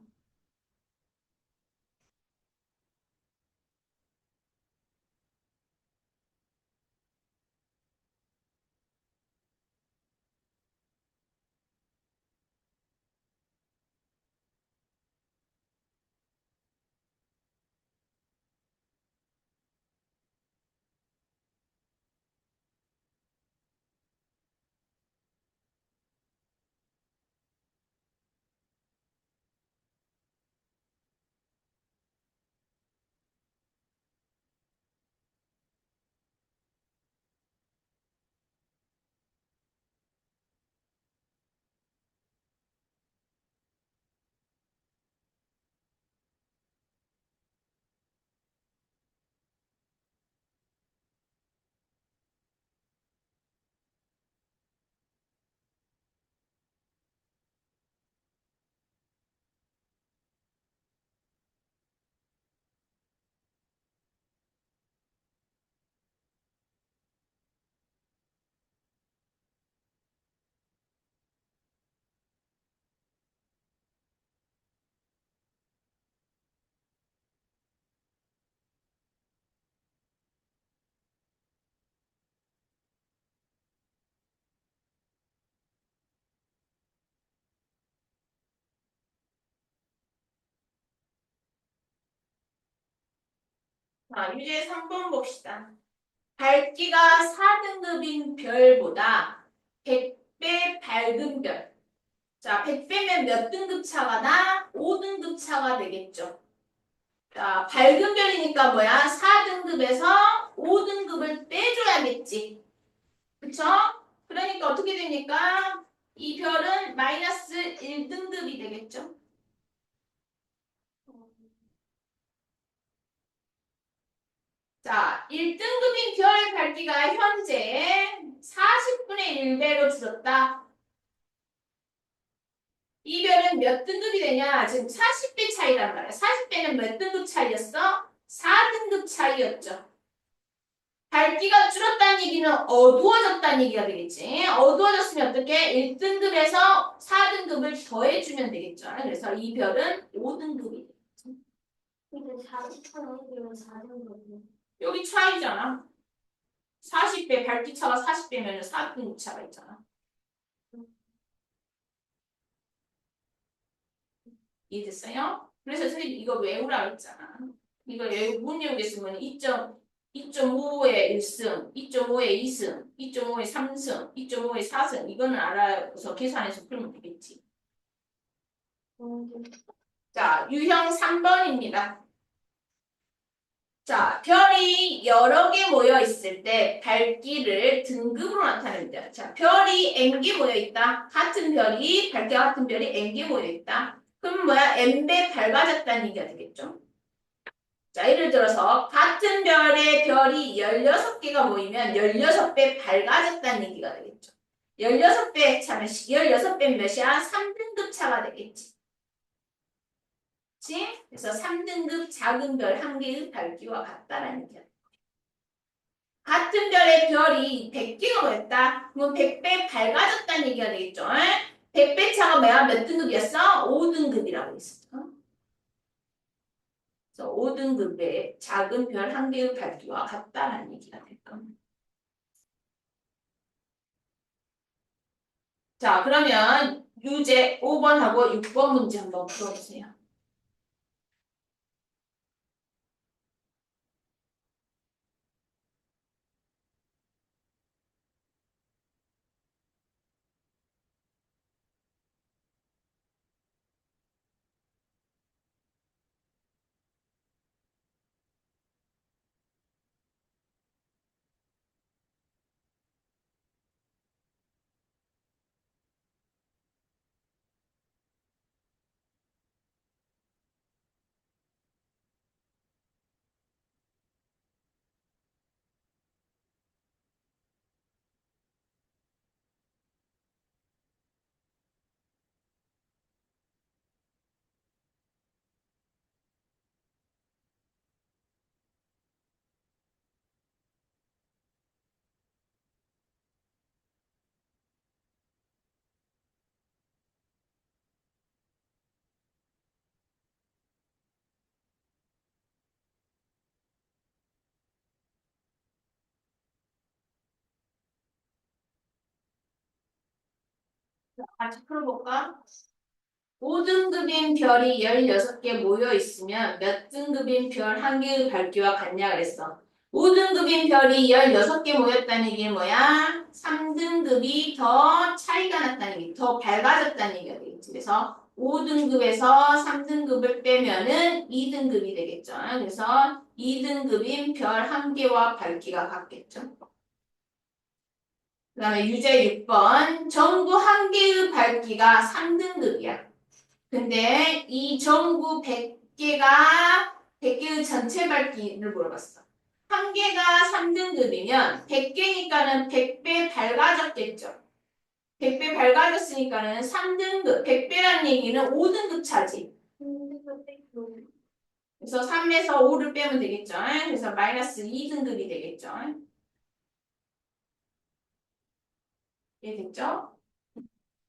자, 유제 3번 봅시다. 밝기가 4등급인 별보다 100배 밝은 별. 자, 100배면 몇 등급 차가 나? 5등급 차가 되겠죠. 자, 밝은 별이니까 뭐야? 4등급에서 5등급을 빼줘야겠지. 그쵸? 그러니까 어떻게 됩니까? 이 별은 마이너스 1등급이 되겠죠. 자, 1등급인 별 밝기가 현재 40분의 1배로 줄었다. 이 별은 몇 등급이 되냐? 지금 40배 차이란 말이야. 40배는 몇 등급 차이였어? 4등급 차이였죠. 밝기가 줄었다는 얘기는 어두워졌다는 얘기가 되겠지. 어두워졌으면 어떻게? 1등급에서 4등급을 더해주면 되겠죠. 그래서 이 별은 5등급이 되겠지. 근데 40,000원이면 4등급이요. 여기 차이잖아. 40배, 밝기 차가 40배면 4등급 차가 있잖아. 이해됐어요? 그래서 선생님 이거 외우라고 했잖아. 이거 못 외우겠으면 2.5에 1승, 2.5에 2승, 2.5에 3승, 2.5에 4승 이거는 알아서 계산해서 풀면 되겠지. 자, 유형 3번입니다. 자, 별이 여러 개 모여 있을 때 밝기를 등급으로 나타냅니다. 자, 별이 n개 모여 있다. 같은 별이 밝기와 같은 별이 n개 모여 있다. 그럼 뭐야? n배 밝아졌다는 얘기가 되겠죠. 자, 예를 들어서 같은 별의 별이 16개가 모이면 16배 밝아졌다는 얘기가 되겠죠. 16배 차면 16배 몇이야? 3등급 차가 되겠지. 그치? 그래서 3등급 작은 별 한 개의 밝기와 같다라는 얘기야. 같은 별의 별이 100개가 모였다. 그럼 100배 밝아졌다는 얘기가 되겠죠. 100배 차가 뭐야? 몇 등급이었어? 5등급이라고 했어. 그래서 5등급의 작은 별 한 개의 밝기와 같다라는 얘기가 될 겁니다. 자, 그러면 유제 5번하고 6번 문제 한번 풀어보세요. 같이 풀어볼까? 5등급인 별이 16개 모여 있으면 몇 등급인 별 한 개의 밝기와 같냐 그랬어. 5등급인 별이 16개 모였다는 얘기는 뭐야? 3등급이 더 차이가 났다는 얘기, 더 밝아졌다는 얘기가 되겠지. 그래서 5등급에서 3등급을 빼면은 2등급이 되겠죠. 그래서 2등급인 별 한 개와 밝기가 같겠죠. 그 다음에 유제 6번. 전구 한 개의 밝기가 3등급이야. 근데 이 전구 100개의 전체 밝기를 물어봤어. 한 개가 3등급이면 100개니까는 100배 밝아졌겠죠. 100배 밝아졌으니까는 3등급, 100배란 얘기는 5등급 차지. 그래서 3에서 5를 빼면 되겠죠. 그래서 마이너스 2등급이 되겠죠. 이해됐죠?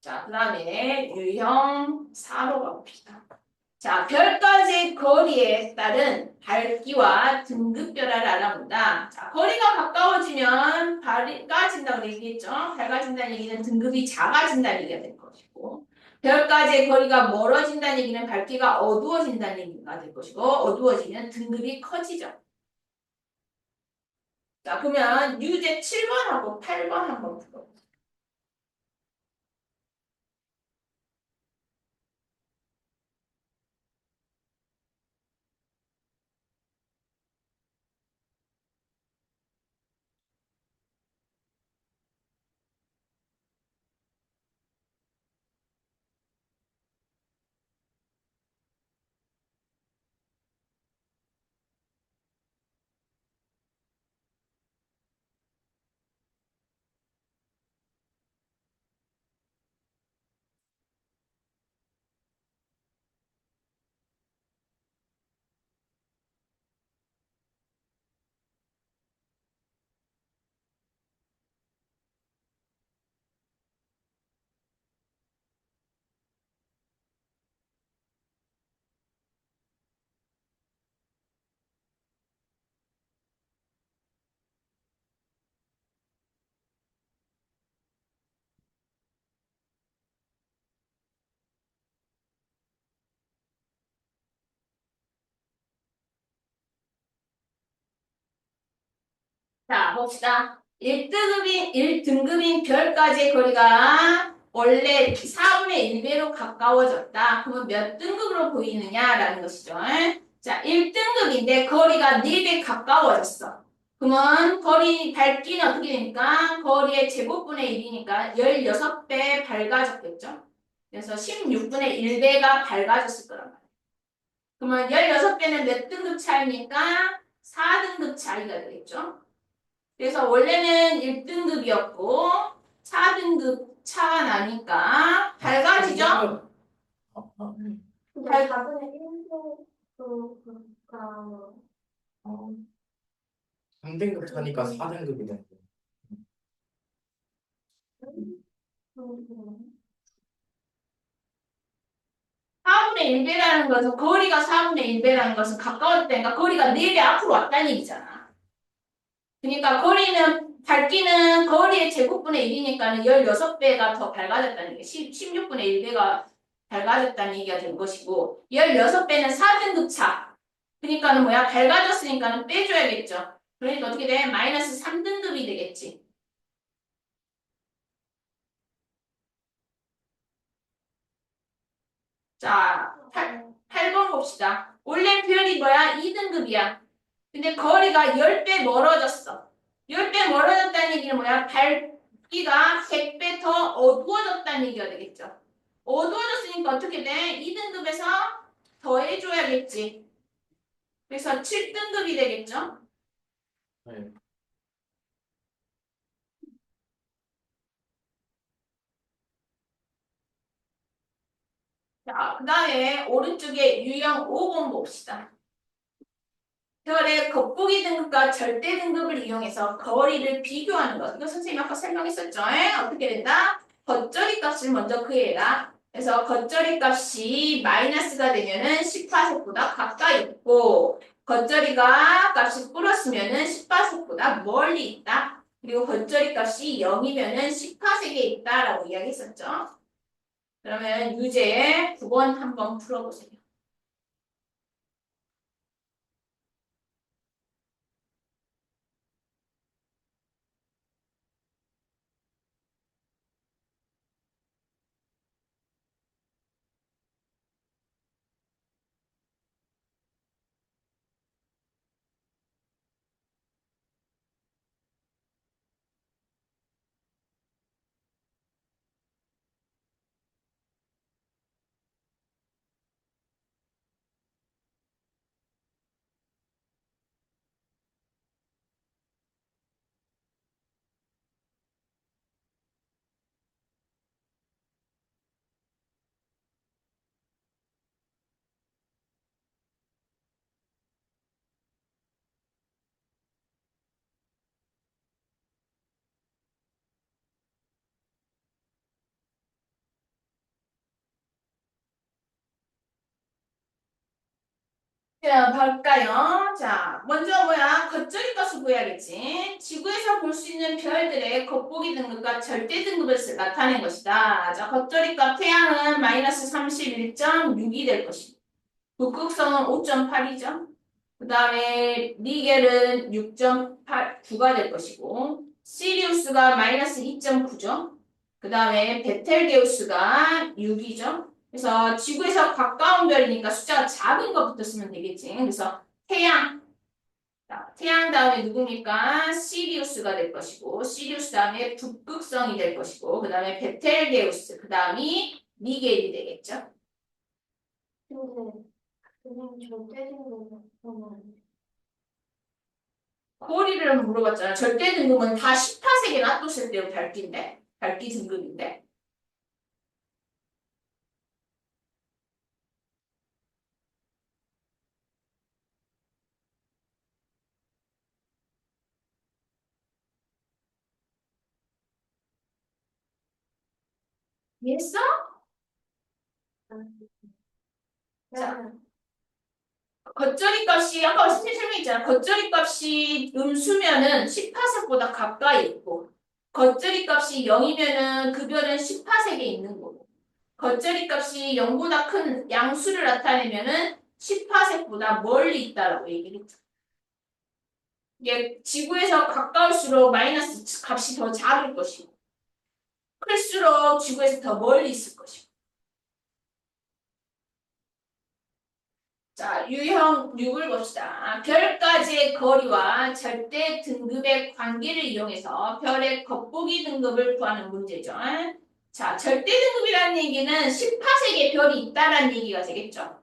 자, 그 다음에 유형 4로 가봅시다. 자, 별까지 거리에 따른 밝기와 등급별을 알아본다. 자, 거리가 가까워지면 밝아진다고 얘기했죠. 밝아진다는 얘기는 등급이 작아진다는 얘기가 될 것이고, 별까지의 거리가 멀어진다는 얘기는 밝기가 어두워진다는 얘기가 될 것이고, 어두워지면 등급이 커지죠. 자, 그러면 유제 7번하고 8번 한번 풀어보세요. 자, 봅시다. 1등급인 별까지의 거리가 원래 4분의 1배로 가까워졌다. 그러면 몇 등급으로 보이느냐라는 것이죠. 자, 1등급인데 거리가 4배 가까워졌어. 그러면 거리 밝기는 어떻게 됩니까? 거리의 제곱분의 1이니까 16배 밝아졌겠죠. 그래서 16분의 1배가 밝아졌을 거란 말이에요. 그러면 16배는 몇 등급 차이입니까? 4등급 차이가 되겠죠. 그래서 원래는 1등급이었고 4등급 차가 나니까 밝아지죠? 근데 4분의 1도 그니까 3등급 차니까 4등급이 되는 거야. 4분의 1배라는 것은 거리가 4분의 1배라는 것은 가까웠다니까 거리가 4배 앞으로 왔다는 얘기잖아. 그러니까 밝기는 거리의 제곱분의 1이니까 16배가 더 밝아졌다는 얘기, 16분의 1배가 밝아졌다는 얘기가 된 것이고 16배는 4등급 차. 그러니까는 뭐야? 밝아졌으니까는 빼줘야겠죠. 그러니까 어떻게 돼? 마이너스 3등급이 되겠지. 자, 8번 봅시다. 원래 별이 뭐야? 2등급이야. 근데 거리가 10배 멀어졌어. 10배 멀어졌다는 얘기는 뭐야? 밝기가 100배 더 어두워졌다는 얘기가 되겠죠. 어두워졌으니까 어떻게 돼? 2등급에서 더해줘야겠지. 그래서 7등급이 되겠죠. 네. 자, 그 다음에 오른쪽에 유형 5번 봅시다. 별의 겉보기 등급과 절대 등급을 이용해서 거리를 비교하는 것. 이거 선생님 아까 설명했었죠? 어떻게 된다? 겉절이 값을 먼저 구해라. 그래서 겉절이 값이 마이너스가 되면은 10파세보다 가까이 있고 겉절이가 값이 플러스면은 10파세보다 멀리 있다. 그리고 겉절이 값이 0이면은 10파세에 있다라고 이야기했었죠. 그러면 유제 9번 한번 풀어보세요. 자, 볼까요? 자, 먼저 뭐야? 겉절이 값을 구해야겠지. 지구에서 볼 수 있는 별들의 겉보기 등급과 절대 등급을 나타낸 것이다. 자, 겉절이 값 태양은 마이너스 31.6이 될 것이고, 북극성은 5.8이죠. 그 다음에 니겔은 6.9가 될 것이고, 시리우스가 마이너스 2.9죠. 그 다음에 베텔게우스가 6이죠. 그래서 지구에서 가까운 별이니까 숫자가 작은 것부터 쓰면 되겠지. 그래서 태양, 자, 태양 다음에 누굽니까? 시리우스가 될 것이고, 시리우스 다음에 북극성이 될 것이고, 그 다음에 베텔게우스, 그 다음이 니겔이 되겠죠. 근데 그냥 절대적으로 보면 거리를 물어봤잖아. 절대 등급은 다 18세기 놔뒀을 때의 밝기인데, 밝기 등급인데. 이해했어? 자, 나는 겉절이 값이 아까 선생님 설명했잖아. 겉절이 값이 음수면은 18색보다 가까이 있고 겉절이 값이 0이면은 그 별은 18색에 있는 거고 겉절이 값이 0보다 큰 양수를 나타내면은 18색보다 멀리 있다라고 얘기를 했죠. 이게 지구에서 가까울수록 마이너스 값이 더 작을 것이고 클수록 지구에서 더 멀리 있을 것이고 자, 유형 6을 봅시다. 별까지의 거리와 절대 등급의 관계를 이용해서 별의 겉보기 등급을 구하는 문제죠. 자, 절대 등급이라는 얘기는 18색의 별이 있다라는 얘기가 되겠죠.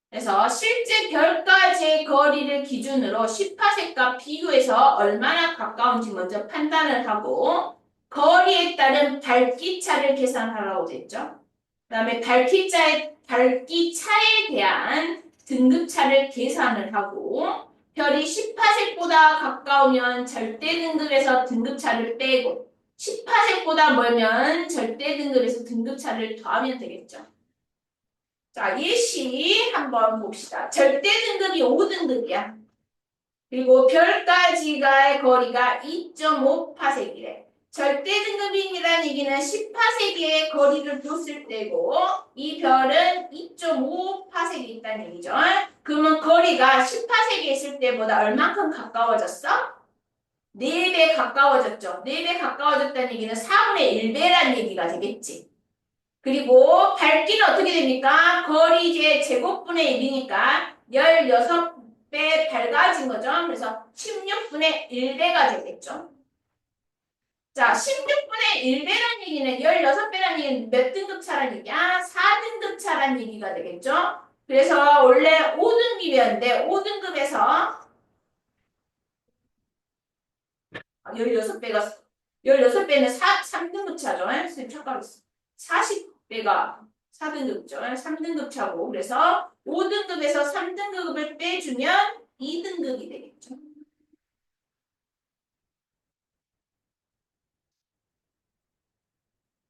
그래서 실제 별까지의 거리를 기준으로 18색과 비교해서 얼마나 가까운지 먼저 판단을 하고 거리에 따른 밝기차를 계산하라고 됐죠. 그 다음에 밝기차에 대한 등급차를 계산을 하고 별이 18색보다 가까우면 절대 등급에서 등급차를 빼고 18색보다 멀면 절대 등급에서 등급차를 더하면 되겠죠. 자, 예시 한번 봅시다. 절대 등급이 5등급이야. 그리고 별까지가의 거리가 2.5파세기래. 절대 등급이라는 얘기는 18세기의 거리를 뒀을 때고 이 별은 2.5파색이 있다는 얘기죠. 그러면 거리가 18세기에 있을 때보다 얼만큼 가까워졌어? 4배 가까워졌죠. 4배 가까워졌다는 얘기는 4분의 1배라는 얘기가 되겠지. 그리고 밝기는 어떻게 됩니까? 거리의 제곱분의 1이니까 16배 밝아진 거죠. 그래서 16분의 1배가 되겠죠. 자, 16분의 1배라는 얘기는 16배라는 얘기는 몇 등급 차라는 얘기야? 4등급 차라는 얘기가 되겠죠? 그래서 원래 5등급이었는데 5등급에서 16배는 3등급 차죠. 선생님 착각했어. 40배가 4등급죠. 3등급 차고 그래서 5등급에서 3등급을 빼주면 2등급이 되겠죠.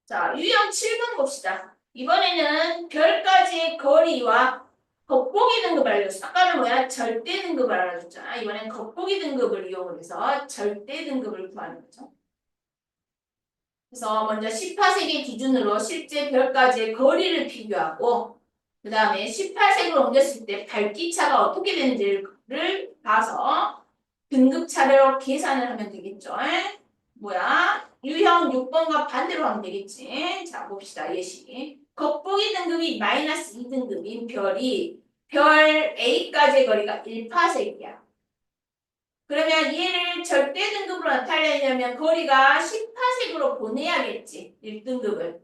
자, 유형 7번 봅시다. 이번에는 별까지의 거리와 겉보기 등급을 알려줬어. 아까는 뭐야? 절대 등급을 알려줬잖아. 이번엔 겉보기 등급을 이용해서 절대 등급을 구하는 거죠. 그래서 먼저 18세기 기준으로 실제 별까지의 거리를 비교하고 그 다음에 18세기로 옮겼을 때 밝기차가 어떻게 되는지를 봐서 등급차로 계산을 하면 되겠죠. 뭐야? 유형 6번과 반대로 하면 되겠지. 자, 봅시다. 예시. 겉보기 등급이 마이너스 2등급인 별이 별 A까지의 거리가 1파세기야. 그러면 얘를 절대 등급으로 나타내려면 거리가 10파sek으로 보내야겠지. 1등급을.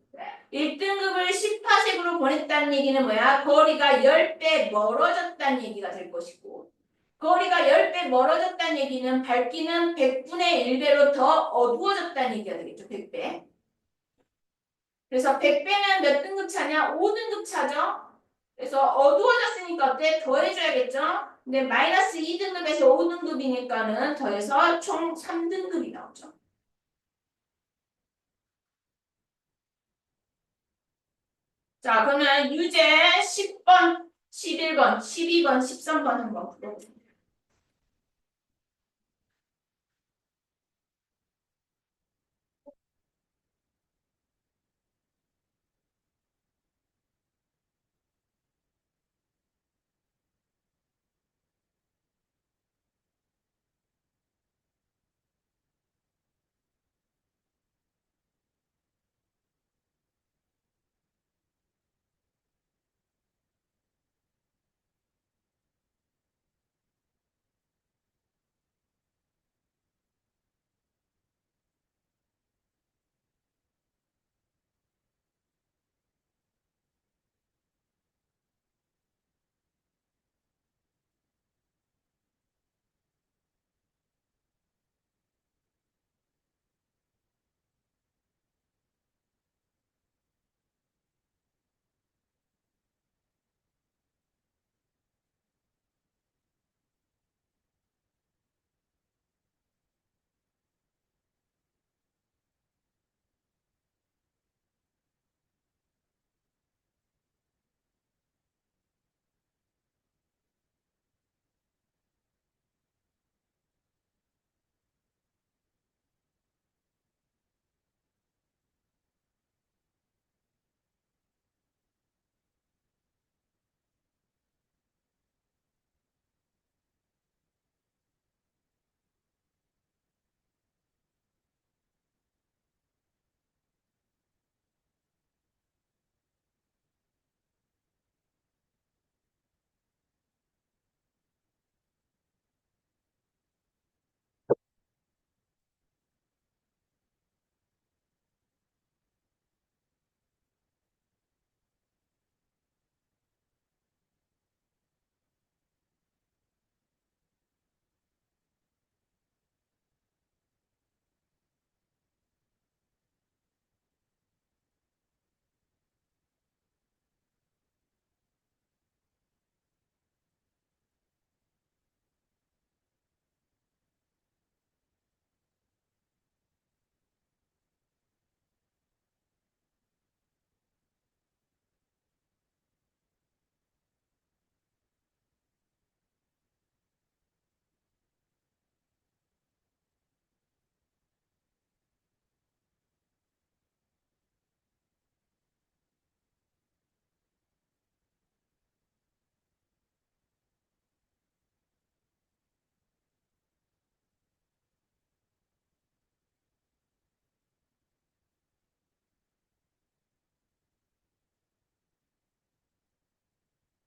1등급을 10파sek으로 보냈다는 얘기는 뭐야? 거리가 10배 멀어졌다는 얘기가 될 것이고 거리가 10배 멀어졌다는 얘기는 밝기는 100분의 1배로 더 어두워졌다는 얘기가 되겠죠. 100배. 그래서 100배는 몇 등급 차냐? 5등급 차죠. 그래서 어두워졌으니까 어때? 더해줘야겠죠? 근데 마이너스 2등급에서 5등급이니까는 더해서 총 3등급이 나오죠. 자, 그러면 유제 10번, 11번, 12번, 13번 한번 풀어보세요.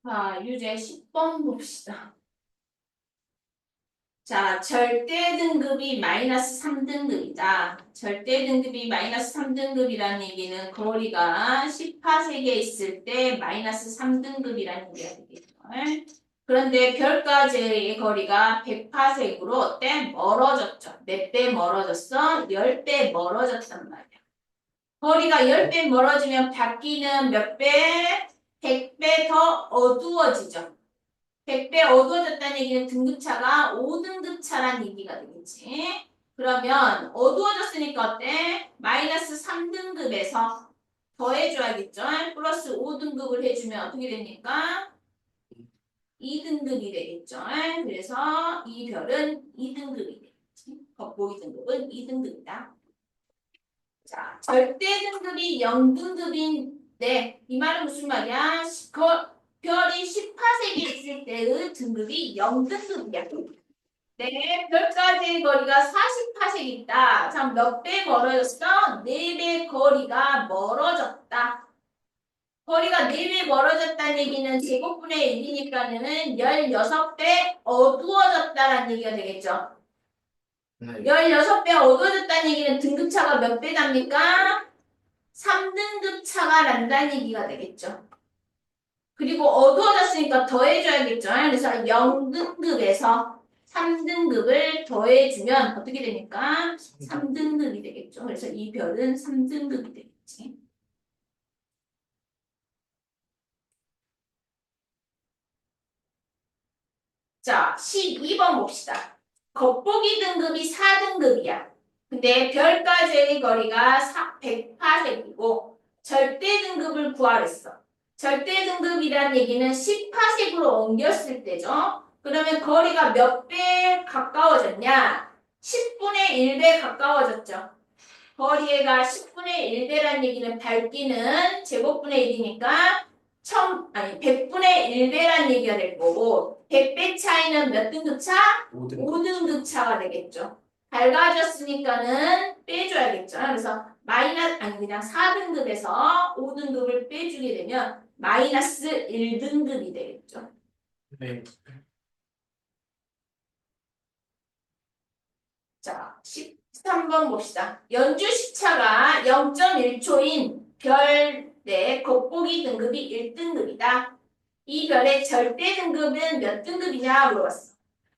자, 유제 10번 봅시다. 자, 절대 등급이 마이너스 3등급이다. 절대 등급이 마이너스 3등급이라는 얘기는 거리가 10파세기에 있을 때 마이너스 3등급이라는 얘기가 되겠죠. 그런데 별까지의 거리가 100파세기로 어때? 멀어졌죠. 몇 배 멀어졌어? 10배 멀어졌단 말이야. 거리가 10배 멀어지면 밝기는 몇 배? 100배 더 어두워지죠. 100배 어두워졌다는 얘기는 등급차가 5등급 차란 얘기가 되겠지. 그러면 어두워졌으니까 어때? 마이너스 3등급에서 더해줘야겠죠. 플러스 5등급을 해주면 어떻게 됩니까? 2등급이 되겠죠. 그래서 이 별은 2등급이 되겠지. 겉보기 등급은 2등급이다. 자, 절대 등급이 0등급인데 이 말은 무슨 말이야? 별이 18색이 있을 때의 등급이 0등급이야. 네, 별까지의 거리가 48색 있다. 자, 몇 배 멀어졌어? 4배 거리가 멀어졌다. 거리가 4배 멀어졌다는 얘기는 제곱분의 1이니까는 16배 어두워졌다라는 얘기가 되겠죠. 네. 16배 어두워졌다는 얘기는 등급차가 몇 배 납니까? 3등급 차가 난다는 얘기가 되겠죠. 그리고 어두워졌으니까 더해줘야겠죠. 그래서 0등급에서 3등급을 더해주면 어떻게 됩니까? 3등급이 되겠죠. 그래서 이 별은 3등급이 되겠지. 자, 12번 봅시다. 겉보기 등급이 4등급이야. 근데 별까지의 거리가 100파색이고 절대 등급을 구하랬어. 절대 등급이라는 얘기는 10파색으로 옮겼을 때죠. 그러면 거리가 몇 배 가까워졌냐? 10분의 1배 가까워졌죠. 거리가 10분의 1배라는 얘기는 밝기는 제곱분의 1이니까 100분의 1배라는 얘기가 될 거고 100배 차이는 몇 등급 차? 5등급 차가 되겠죠. 밝아졌으니까는 빼줘야겠죠. 그래서 그냥 4등급에서 5등급을 빼주게 되면 마이너스 1등급이 되겠죠. 네. 자, 13번 봅시다. 연주 시차가 0.1초인 별 내 겉보기 등급이 1등급이다. 이 별의 절대 등급은 몇 등급이냐 물어봤어.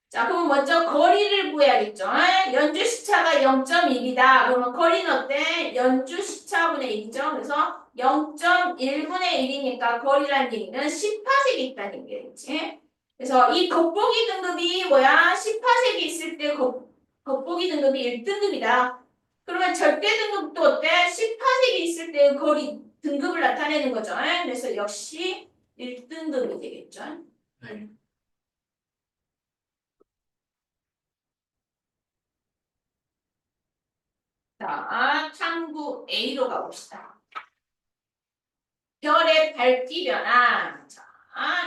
자, 그럼 먼저 거리를 구해야겠죠. 연주 시차가 0.1이다. 그러면 거리는 어때? 연주 시차분의 1이죠. 그래서 0.1분의 1이니까 거리라는 얘기는 10파색이 있다는 얘기겠지. 그래서 이 겉보기 등급이 뭐야? 10파색이 있을 때 겉보기 등급이 1등급이다. 그러면 절대 등급도 어때? 10파색이 있을 때 거리 등급을 나타내는 거죠. 그래서 역시 1등급이 되겠죠. 네. 자, 탐구 A로 가봅시다. 별의 밝기 변화. 자,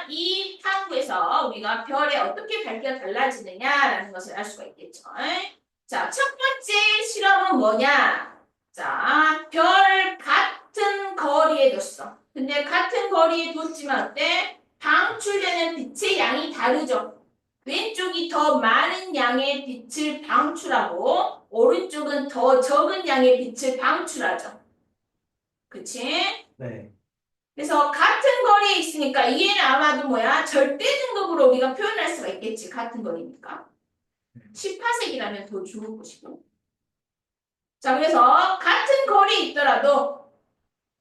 이 탐구에서 우리가 별의 어떻게 밝기가 달라지느냐라는 것을 알 수가 있겠죠. 자, 첫 번째 실험은 뭐냐? 자, 별 같은 거리에 뒀어. 근데 같은 거리에 뒀지만 어때? 방출되는 빛의 양이 다르죠. 왼쪽이 더 많은 양의 빛을 방출하고 오른쪽은 더 적은 양의 빛을 방출하죠. 그치? 네. 그래서 같은 거리에 있으니까 얘는 아마도 뭐야? 절대 등급으로 우리가 표현할 수가 있겠지. 같은 거리니까. 18색이라면 더 좋을 것이고. 자, 그래서 같은 거리에 있더라도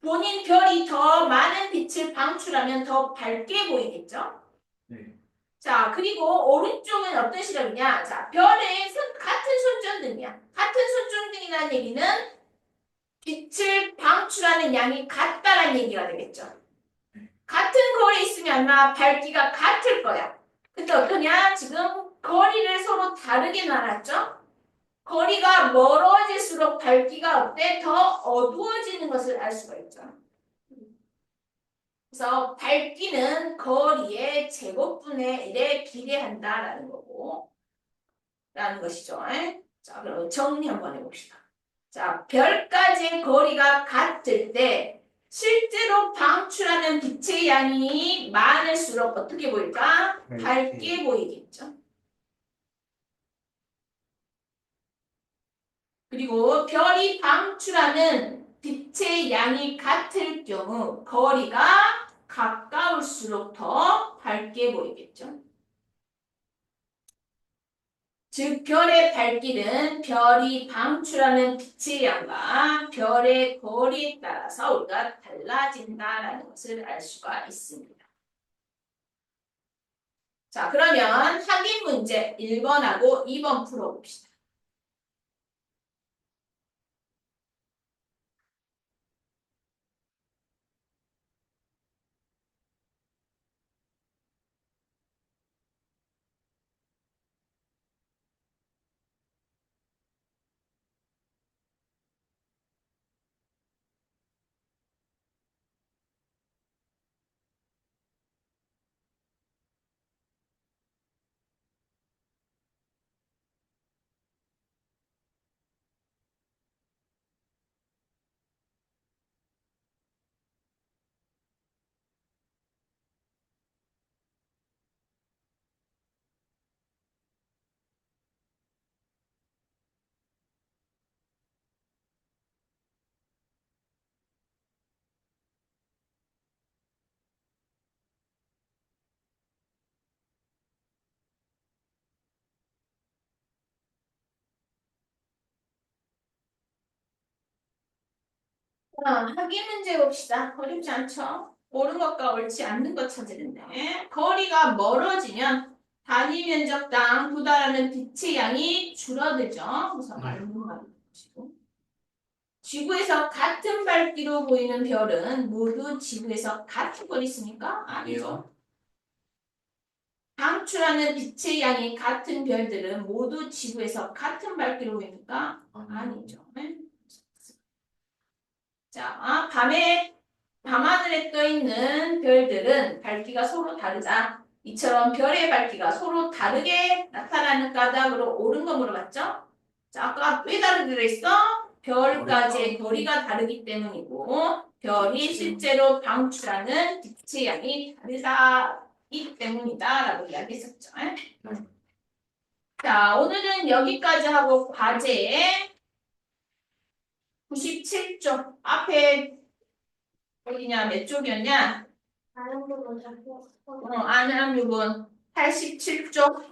본인 별이 더 많은 빛을 방출하면 더 밝게 보이겠죠? 네. 자, 그리고 오른쪽은 어떤 실험이냐? 자, 별의 같은 손전등이야. 같은 손전등이라는 얘기는 빛을 방출하는 양이 같다라는 얘기가 되겠죠. 같은 거리에 있으면 아마 밝기가 같을 거야. 근데 어떠냐? 지금 거리를 서로 다르게 나눴죠? 거리가 멀어질수록 밝기가 어때? 더 어두워지는 것을 알 수가 있죠. 그래서 밝기는 거리의 제곱분의 1에 비례한다라는 거고, 라는 것이죠. 자, 그럼 정리 한번 해봅시다. 자, 별까지의 거리가 같을 때 실제로 방출하는 빛의 양이 많을수록 어떻게 보일까? 밝게 보이겠죠. 그리고 별이 방출하는 빛의 양이 같을 경우 거리가 가까울수록 더 밝게 보이겠죠. 즉, 별의 밝기는 별이 방출하는 빛의 양과 별의 거리에 따라서 우리가 달라진다라는 것을 알 수가 있습니다. 자, 그러면 확인 문제 1번하고 2번 풀어봅시다. 확인 문제 봅시다. 어렵지 않죠? 옳은 것과 옳지 않는 것 찾으는데 거리가 멀어지면 단위 면적당 도달하는 빛의 양이 줄어들죠. 그래서 맞는 말을 보시고 지구에서 같은 밝기로 보이는 별은 모두 지구에서 같은 거리 있습니까? 아니죠. 방출하는 빛의 양이 같은 별들은 모두 지구에서 같은 밝기로 보입니까? 아니죠. 네? 자, 밤하늘에 떠 있는 별들은 밝기가 서로 다르다. 이처럼 별의 밝기가 서로 다르게 나타나는 까닭으로 옳은 거 물어봤죠? 자, 아까 왜 다르게 그랬어? 별까지의 거리가 다르기 때문이고, 별이 실제로 방출하는 빛의 양이 다르기 때문이다라고 이야기했었죠. 자, 오늘은 여기까지 하고 과제에 97쪽 앞에 어디냐 몇 쪽이었냐? 다른 부분 자꾸 아는 부분 87쪽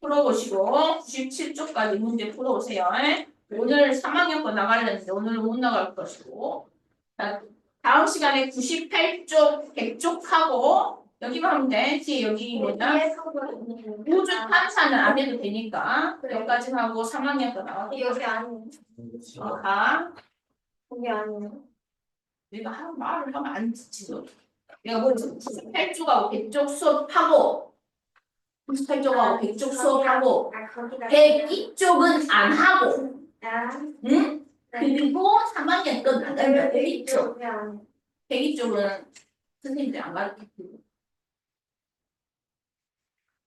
풀어보시고 97쪽까지 문제 풀어오세요. 오늘 3학년 거 나가려는데 오늘은 못 나갈 것이고 자, 다음 시간에 98쪽 100쪽 하고 여기만 하면 돼. 뒤에 여기 뭐냐? 우주 탐사는 안 해도 되니까 여기까지 하고 3학년 거 나가고 여기 아니에요. 다 여기 아니에요. 내가 하는 말을 하면 안 듣지 너. 내가 뭐 98쪽하고 100쪽 수업하고 98쪽하고 100쪽 수업하고 아, 거기다. 102쪽은 안 하고 아, 응? 그리고 3학년 건 나간다 102쪽 여기 아니에요. 102쪽은 선생님들이 안 가르치고